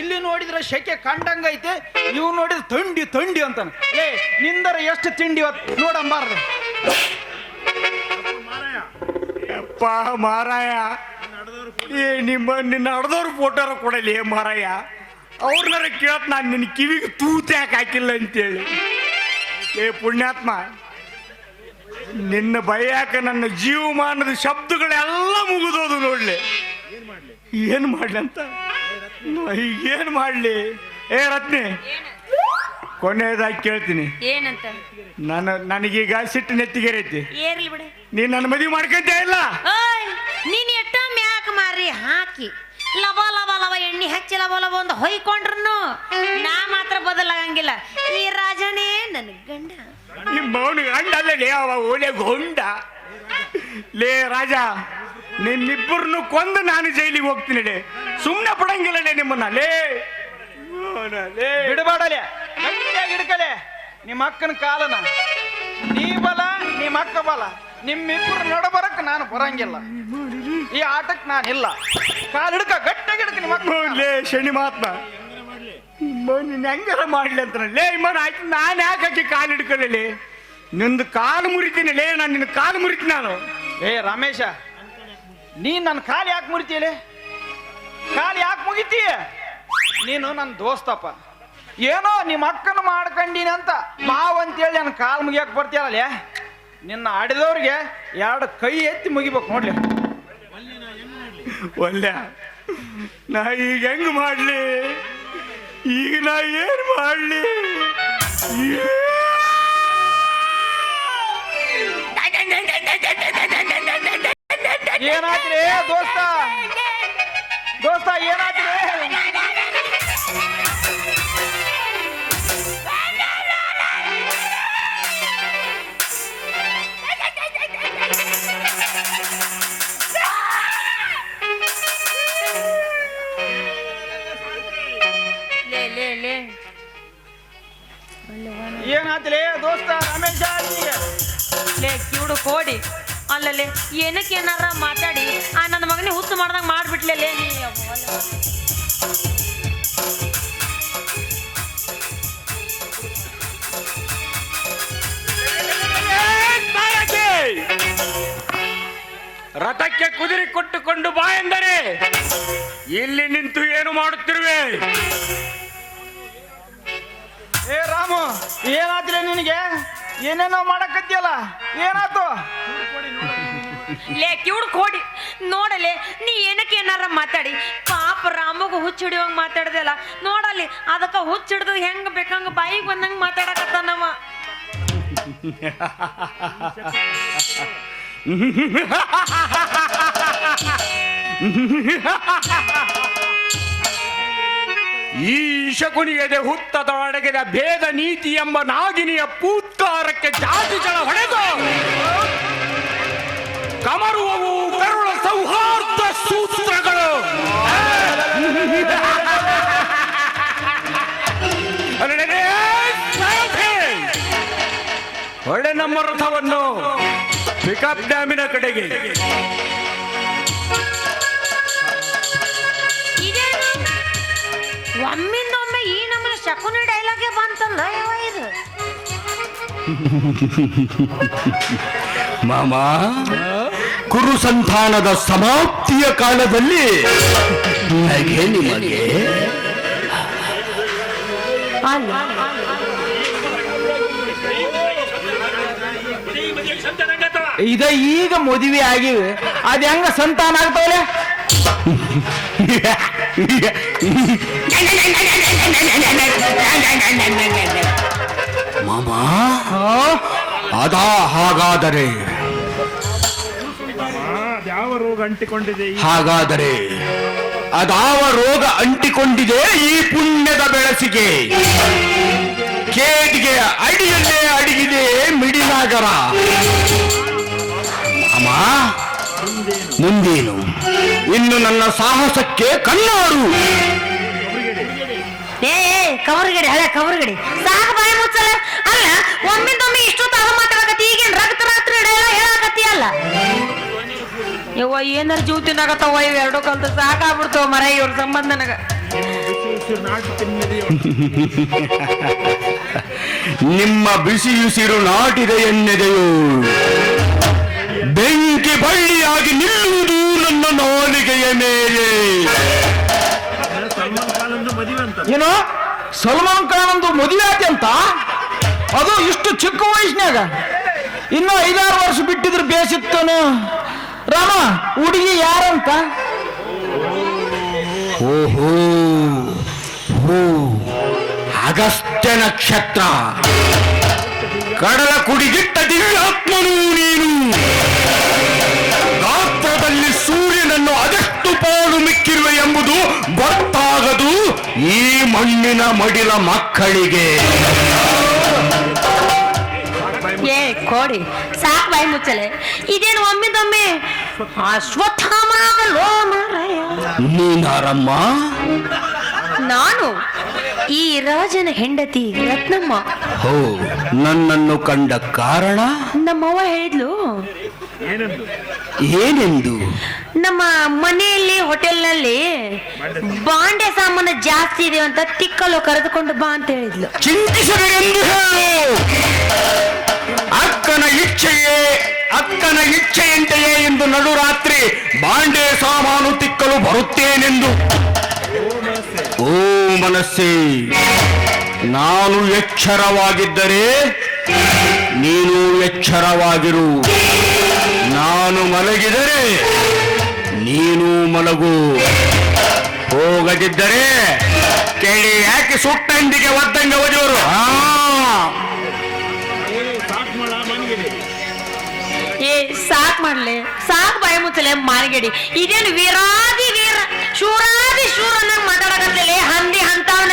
ಇಲ್ಲಿ ನೋಡಿದ್ರೆ ಶೆಕೆ ಕಂಡಂಗೈತೆ, ಇವ್ ನೋಡಿದ್ರೆ ಥಂಡಿ ಥಂಡಿ ಅಂತಾನ. ಏ ನಿಂದರ ಎಷ್ಟು ತಿಂಡಿ ಇವತ್ತು ನೋಡಂಬಾರ್ದು. ಅಪ್ಪ ಮಾರಾಯ, ಏ ನಿನ್ನ ಹಡ್ದವ್ರ ಫೋಟೋರ ಕೊಡಲಿ ಮಾರಾಯ. ಅವ್ರನ್ನಾರ ಕೇಳತ್ ನಾನು ನಿನ್ನ ಕಿವಿಗೆ ತೂತ ಯಾಕೆ ಹಾಕಿಲ್ಲ ಅಂತೇಳಿ. ಏ ಪುಣ್ಯಾತ್ಮ, ನಿನ್ನ ಬೈಯಾಕ ನನ್ನ ಜೀವಮಾನದ ಶಬ್ದಗಳೆಲ್ಲ ಮುಗಿದೋದು ನೋಡ್ಲಿ. ಏನ್ ಮಾಡ್ಲಿ ಅಂತ ಈಗೇನ್ ಮಾಡ್ಲಿ? ಏ ರತ್ನಿ, ಕೊನೆಯದಾಗಿ ಕೇಳ್ತೀನಿ, ಏನಂತ? ನನಗೀಗ ಸಿಟ್ಟು ನೆತ್ತಿಗೆರೈತಿ. ಏರ್ಲಿ ಬಿಡು. ನೀನ್ ನನ್ನ ಮದುವೆ ಮಾಡ್ಕೊಂತ ಇಲ್ಲ? ಓಯ್, ನೀನ್ ಎಟ್ಟ ಮ್ಯಾಕ್ ಮಾರಿ ಹಾಕಿ ಲವ ಲವ ಲವ ಎಣ್ಣೆ ಹಚ್ಚಿ ಲವ ಲವ ಒಂದು ಹೊಯ್ಕೊಂಡ್ರು ನಾ ಮಾತ್ರ ಬದಲಾಗಂಗಿಲ್ಲ. ಈ ರಾಜನೇ ನನ್ ಗಂಡ. ನಿಮ್ಮ ಮೌನ ಗಂಡ ಅಲ್ಲೇ ಅವ ಓಲೆ ಗೊಂಡ. ಲೇ ರಾಜ, ನಿಮ್ಮಿಬ್ಬರನ್ನು ಕೊಂದು ನಾನು ಜೈಲಿಗೆ ಹೋಗ್ತೀನಿ ಲೇ. ಸುಮ್ಮನೆ ಪಡಂಗಿಲ್ಲ ಲೇ ನಿಮ್ಮನ್ನ ಲೇ. ಬಿಡಬೇಡಲೆ, ಗಟ್ಟಿಯಾಗಿ ಹಿಡ್ಕಲೆ ನಿಮ್ಮ ಅಕ್ಕನ ಕಾಲನ. ನೀ ಬಲ, ನಿಮ್ಮ ಅಕ್ಕ ಬಲ, ನಿಮ್ಮಿಬ್ಬರು ನಡಬರಕ್ ನಾನು ಬರಂಗಿಲ್ಲ. ಈ ಆಟಕ್ಕೆ ನಾನು ಇಲ್ಲ. ಕಾಲು ಹಿಡ್ಕ, ಗಟ್ಟಿಯಾಗಿ ಹಿಡ್ಕ ನಿಮ್ಮ ಅಕ್ಕ. ಲೇ ಶನಿ ಮಾತ್ಮ, ನೀನ್ ಹೆಂಗಾರ ಮಾಡ್ಲಿ ಅಂತ ಲೇ ಮನ ಆಯ್ತು. ನಾನು ಯಾಕೆ ಕಾಲು ಹಿಡ್ಕೊಳ್ಳಿ? ನಿಂದು ಕಾಲು ಮುರಿತೀನಿ ಲೇ, ನಾನು ನಿನ್ನ ಕಾಲು ಮುರಿತೀನಿ ನಾನು. ಏ ರಮೇಶ, ನೀನ್ ನನ್ನ ಕಾಲು ಯಾಕೆ ಮುರಿತೀಯಲೇ? ಕಾಲು ಯಾಕೆ ಮುಗಿತೀಯ? ನೀನು ನನ್ನ ದೋಸ್ತಪ್ಪ. ಏನೋ ನಿಮ್ಮ ಅಕ್ಕನ ಮಾಡ್ಕೊಂಡೀನಿ ಅಂತ ಮಾವ್ ಅಂತೇಳಿ ನನ್ನ ಕಾಲು ಮುಗಿಯಕ್ಕೆ ಬರ್ತೀಯಲ್ಲೇ. ನಿನ್ನ ಆಡಿದವ್ರಿಗೆ ಎರಡು ಕೈ ಎತ್ತಿ ಮುಗಿಬೇಕು ನೋಡ್ಲಿ. ಒಳ್ಳೆ, ನಾ ಈಗ ಹೆಂಗ್ ಮಾಡ್ಲಿ? ಈಗ ನಾ ಏನ್ ಮಾಡ್ಲಿ? ಏನಾದ್ರಿ ದೋಸ್ತ? ದೋಸ್ತ ಏನಾದ್ರಿ? ಏನಾದ್ರಿ ದೋಸ್ತ ರಮೇಶ? ಲೇ ಕಿವುಡು ಕೋಡಿ, ಅಲ್ಲಲ್ಲೇ ಏನಕ್ಕೆ ಏನಾರ ಮಾತಾಡಿ ಆ ನನ್ನ ಮಗನೇ ಹುಚ್ಚು ಮಾಡ್ದಂಗ ಮಾಡ್ಬಿಟ್ಲೇ ನೀ. ರಥಕ್ಕೆ ಕುದುರೆ ಕೊಟ್ಟುಕೊಂಡು ಬಾ ಎಂದರೆ ಇಲ್ಲಿ ನಿಂತು ಏನು ಮಾಡುತ್ತಿರುವೆ? ಏ ರಾಮು, ಏನಾದ್ರಿ ನಿನಗೆ? ಏನೇನೋ ಮಾಡಕತ್ತಿಯಲ್ಲ, ಏನಾಯ್ತು? ಲೇ ಕಿವುಡು ಕೋಡಿ, ನೋಡಲೆ ನೀ ಏನಕ್ಕೆ ಏನಾರ ಮಾತಾಡಿ ಪಾಪ ರಾಮಗ ಹುಚ್ಚಿಡಿಯೋಂಗ್ ಮಾತಾಡ್ದಲ್ಲ ನೋಡಲ್ಲಿ. ಅದಕ್ಕ ಹುಚ್ಚಿಡ್ದ ಹೆಂಗ ಬೇಕಂಗ ಬಾಯಿಗೆ ಬಂದಂಗ ಮಾತಾಡಕತ್ತಾನವ. ಈ ಶಕುನಿಯದೆ ಹುತ್ತದೊಳಗಿದ ಭೇದ ನೀತಿ ಎಂಬ ನಾಗಿನಿಯ ಪೂತ್ಕಾರಕ್ಕೆ ಜಾತಿ ಜಳ ಹೊಡೆದು ಕಮರುವವು ಕರುಳ ಸೌಹಾರ್ದ ಸೂತ್ರಗಳು. ಹೊಳೆ ನಮ್ಮ ರಥವನ್ನು ಪಿಕಪ್ ಡ್ಯಾಮಿನ ಕಡೆಗೆ. ಇದೇನು ಒಮ್ಮಿಂದೊಮ್ಮೆ ಈ ನಮ್ಮನೆ ಶಕುನಿ ಡೈಲಾಗೆ ಬಂತಲ್ಲ ಯಾವ ಇದು? ಮಾಮ, ಕುರು ಸಂತಾನದ ಸಮಾಪ್ತಿಯ ಕಾಲದಲ್ಲಿ ನನಗೆ ನಿಮಗೆ ಇದ ಈಗ ಮದುವೆ ಆಗಿವೆ, ಅದ ಹೆಂಗ ಸಂತಾನ ಆಗ್ತಾವಲೆ? ಮಾಮ ಅದಾ ಹಾಗಾದರೆ ಹಾಗಾದರೆ ಅದಾವ ರೋಗ ಅಂಟಿಕೊಂಡಿದೆ ಈ ಪುಣ್ಯದ ಬೆಳಸಿಗೆ ಕೇದಿಗೆ ಅಡಿಯಲ್ಲೇ ಅಡಗಿದೆ ಮಿಡಿನಾಗರ. ಅಮ್ಮ ಮುಂದೇನು? ಇನ್ನು ನನ್ನ ಸಾಹಸಕ್ಕೆ ಕಣ್ಣಾರು. ಏ ಕವರ್ಗಡಿ ಹಳೆ ಕವರ್ಗಡಿ ಸಾಕು ಬಾಯಿ ಮುಚ್ಚಲ್ಲ. ಅಲ್ಲ ಒಮ್ಮಿಂದೊಮ್ಮೆ ಇಷ್ಟೊತ್ತು ಅದ ಮಾತಾಡಕತ್ತಿ, ಈಗೇನ್ ರಕ್ತ ರಾತ್ರಿ ಇಡೆಲ್ಲ ಹೇಳಕತ್ತಿ ಅಲ್ಲ. ಯವ್ವ ಏನಾರ ಜೀವ ತಿನ್ನಾಗತ್ತವ ಇವ್ ಎರಡು ಕಲ್ತು ಸಾಕಾಗ್ಬಿಡ್ತವ ಮರ ಇವ್ರ ಸಂಬಂಧ ನನಗ. ನಿಮ್ಮ ಬಿಸಿಯುಸಿರು ನಾಟಿದ ಎನ್ನೆದೆಯು ಬೆಂಕಿ ಬಳ್ಳಿಯಾಗಿ ನಿಲ್ಲುವುದು ನನ್ನ ನಾಲಿಗೆಯ ಮೇಲೆ. ಏನೋ ಸಲ್ಮಾನ್ ಖಾನ್ ಒಂದು ಮದುವೆ ಆಯ್ತು ಅಂತ, ಅದು ಇಷ್ಟು ಚಿಕ್ಕ ವಯಸ್ಸಿನಾಗ. ಇನ್ನು 5-6 ವರ್ಷ ಬಿಟ್ಟಿದ್ರು ಬೇಸಿತ್ತನು. ರಾಮ ಹುಡುಗಿ ಯಾರಂತ? ಓಹೋ ಹೋ ಅಗಸ್ತ್ಯ ನಕ್ಷತ್ರ. ಕಡಲ ಕುಡಿಗಿಟ್ಟ ದಿವ್ಯಾತ್ಮನು ನೀನು. ಗಾತ್ರದಲ್ಲಿ ಸೂರ್ಯನನ್ನು ಅದೆಷ್ಟು ಪಾಲು ಮಿಕ್ಕಿರುವೆ ಎಂಬುದು ಗೊತ್ತಾಗದು ಈ ಮಣ್ಣಿನ ಮಡಿಲ ಮಕ್ಕಳಿಗೆ. ಏ ಕೋಡಿ ಸಾಕು ಬಾಯಿ ಮುಚ್ಚಲೆ. ಇದೇನು ಒಮ್ಮಿದೊಮ್ಮೆ ಅಶ್ವತ್ಥಾಮಾಗಲೋ ಮಾರಾಯ. ನೀನಾರಮ್ಮ? ನಾನು ಈ ರಾಜನ ಹೆಂಡತಿ ರತ್ನಮ್ಮ. ಹೋ, ನನ್ನನ್ನು ಕಂಡ ಕಾರಣ? ನಮ್ಮವ್ವ ಹೇಳಿದ್ಲು ಏನೆಂದು? ನಮ್ಮ ಮನೆಯಲ್ಲಿ ಹೋಟೆಲ್ನಲ್ಲಿ ಬಾಂಡೆ ಸಾಮಾನು ಜಾಸ್ತಿ ಇದೆ ಅಂತ ತಿಕ್ಕಲು ಕರೆದುಕೊಂಡು ಬಾ ಅಂತ ಹೇಳಿದ್ಲು. ಚಿಂತಿಸಬೇಕೆಂದು ಹೇಳು. ಅಕ್ಕನ ಇಚ್ಛೆಯಂತೆಯೇ ಇಂದು ನಡುರಾತ್ರಿ ಬಾಂಡೆ ಸಾಮಾನು ತಿಕ್ಕಲು ಬರುತ್ತೇನೆಂದು. ಓ ಮನಸ್ಸೇ, ನಾನು ಎಚ್ಚರವಾಗಿದ್ದರೆ ನೀನು ಎಚ್ಚರವಾಗಿರು. ನಾನು ಮಲಗಿದರೆ ನೀನು ಮಲಗು. ಹೋಗದಿದ್ದರೆ ಕೇಳಿ ಯಾಕೆ ಸುಟ್ಟಂದಿಗೆ ಒದ್ದಂಗೆ ಒದೆಯೋರು. ಏ ಸಾಕ್ ಮಾಡ್ಲೆ, ಸಾಕ್ ಬಾಯಿ ಮುಚ್ಚಲೆ ಮಾರಿಗಡಿ. ಇದೇನು ವೀರಾದಿ ವೀರ ಶೂರಾದಿ ಶೂರನ್ನ ಮಾತಾಡಕತ್ತಲೆ ಹಂದಿ ಅಂತವನ.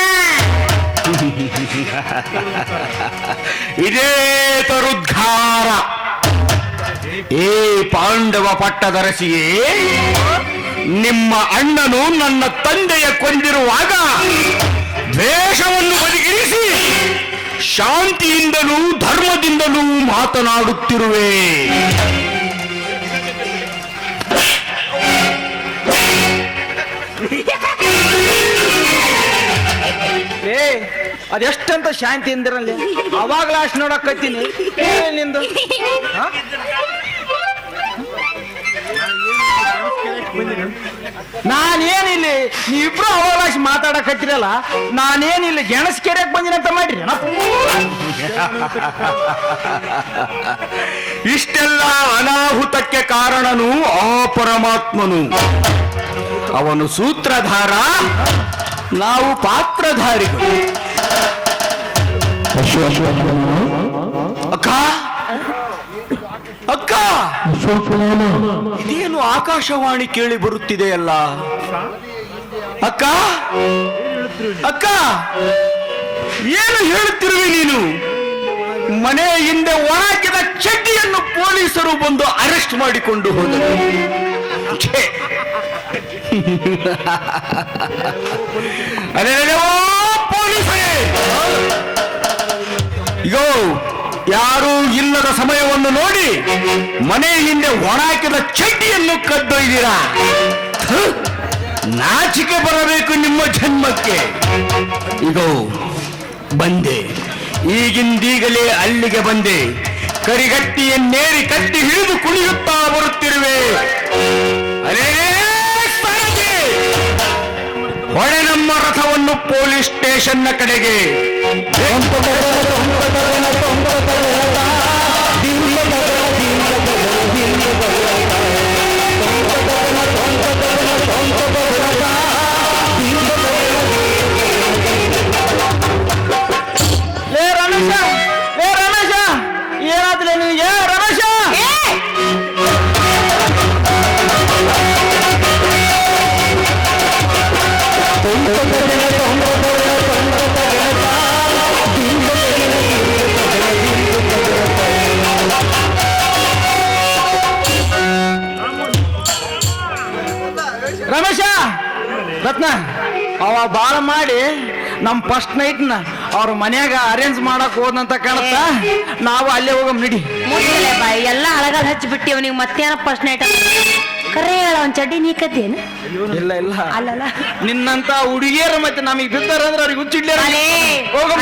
ಇದೇ ತರುದ್ಧಾರ. ಏ ಪಾಂಡವ ಪಟ್ಟದರಸಿಯೇ, ನಿಮ್ಮ ಅಣ್ಣನು ನನ್ನ ತಂದೆಯ ಕೊಂದಿರುವಾಗ ದ್ವೇಷವನ್ನು ಬದಿಗಿರಿಸಿ ಶಾಂತಿಯಿಂದಲೂ ಧರ್ಮದಿಂದಲೂ ಮಾತನಾಡುತ್ತಿರುವೆ. ಏ ಅದೆಷ್ಟಂತ ಶಾಂತಿ ಇಂದಿರಲ್ಲಿ ಅವಾಗ್ಲ ಅಷ್ಟು ನೋಡಕತ್ತೀನಿ ನಿಂದು. ನಾನೇನಿಲ್ಲಿ ನೀವಿಬ್ರು ಅವಾಗ್ಲಾಶ್ ಮಾತಾಡಕತ್ತಿರಲ್ಲ, ನಾನೇನಿಲ್ಲಿ ಗೆಣಸ್ ಕೆರೆಯಕ್ ಬಂದಿನ ಅಂತ ಮಾಡ್ರಿ. ಇಷ್ಟೆಲ್ಲ ಅನಾಹುತಕ್ಕೆ ಕಾರಣನು ಆ ಪರಮಾತ್ಮನು. ಅವನು ಸೂತ್ರಧಾರ, ನಾವು ಪಾತ್ರಧಾರಿಗಳು. ಅಕ್ಕ ಅಕ್ಕ, ಇದೇನು ಆಕಾಶವಾಣಿ ಕೇಳಿ ಬರುತ್ತಿದೆಯಲ್ಲ? ಅಕ್ಕ ಅಕ್ಕ, ಏನು ಹೇಳುತ್ತಿರುವೆ ನೀನು? ಮನೆ ಹಿಂದೆ ಒಣಗಿದ ಚಡ್ಡಿಯನ್ನು ಪೊಲೀಸರು ಬಂದು ಅರೆಸ್ಟ್ ಮಾಡಿಕೊಂಡು ಹೋದರು. ಛೇ, ಅರೆರೆರೆವೋ ಪೊಲೀಸರೇ, ಇಗೋ ಯಾರೂ ಇಲ್ಲದ ಸಮಯವನ್ನು ನೋಡಿ ಮನೆ ಹಿಂದೆ ಒಣಾಕಿದ ಚಡ್ಡಿಯನ್ನು ಕದ್ದೊಯ್ದಿರಾ. ನಾಚಿಕೆ ಬರಬೇಕು ನಿಮ್ಮ ಜನ್ಮಕ್ಕೆ. ಇಗೋ ಬಂದೆ, ಈಗಿಂದೀಗಲೇ ಅಲ್ಲಿಗೆ ಬಂದೆ. ಕರಿಗಟ್ಟಿಯನ್ನೇರಿ ಕಟ್ಟಿ ಹಿಡಿದು ಕುಣಿಯುತ್ತಾ ಬರುತ್ತಿರುವೆ. ಅರೇ ಹೊಳೆ ನಮ್ಮ ರಥವನ್ನು ಪೊಲೀಸ್ ಸ್ಟೇಷನ್ನ ಕಡೆಗೆ. ರಮೇಶ ರತ್ನ ಅವ ಬಾಳ ಮಾಡಿ ನಮ್ ಫಸ್ಟ್ ನೈಟ್ನ ಅವ್ರ ಮನ್ಯಾಗ ಅರೇಂಜ್ ಮಾಡಕ್ ಹೋದಂತ ಕಾಣತ್ತ. ನಾವು ಅಲ್ಲೇ ಹೋಗಮ್ ನಡಿ. ಮುಗಿಲೆ ಬಾಯಿ ಎಲ್ಲ ಅಳಗಲ್ ಹಚ್ಚಿಬಿಟ್ಟಿ ಅವನಿಗೆ ಮತ್ತೇನ ಫಸ್ಟ್ ನೈಟ್ ಕರೆ ಹೇಳ ಒಂದ್ ಚಡ್ಡಿ ನೀಕತ್ತೇನು ಇಲ್ಲ ಇಲ್ಲ ಅಲ್ಲಲ್ಲ ನಿನ್ನಂತ ಹುಡುಗಿಯರು ಮತ್ತೆ ನಮಗ್ ಬಿದ್ದಾರ ಅಂದ್ರೆ ಅವ್ರಿಗೆ ಹುಚ್ಚಿಡ್ಲಿ ಅಲೇ ಹೋಗಮ್ಮ.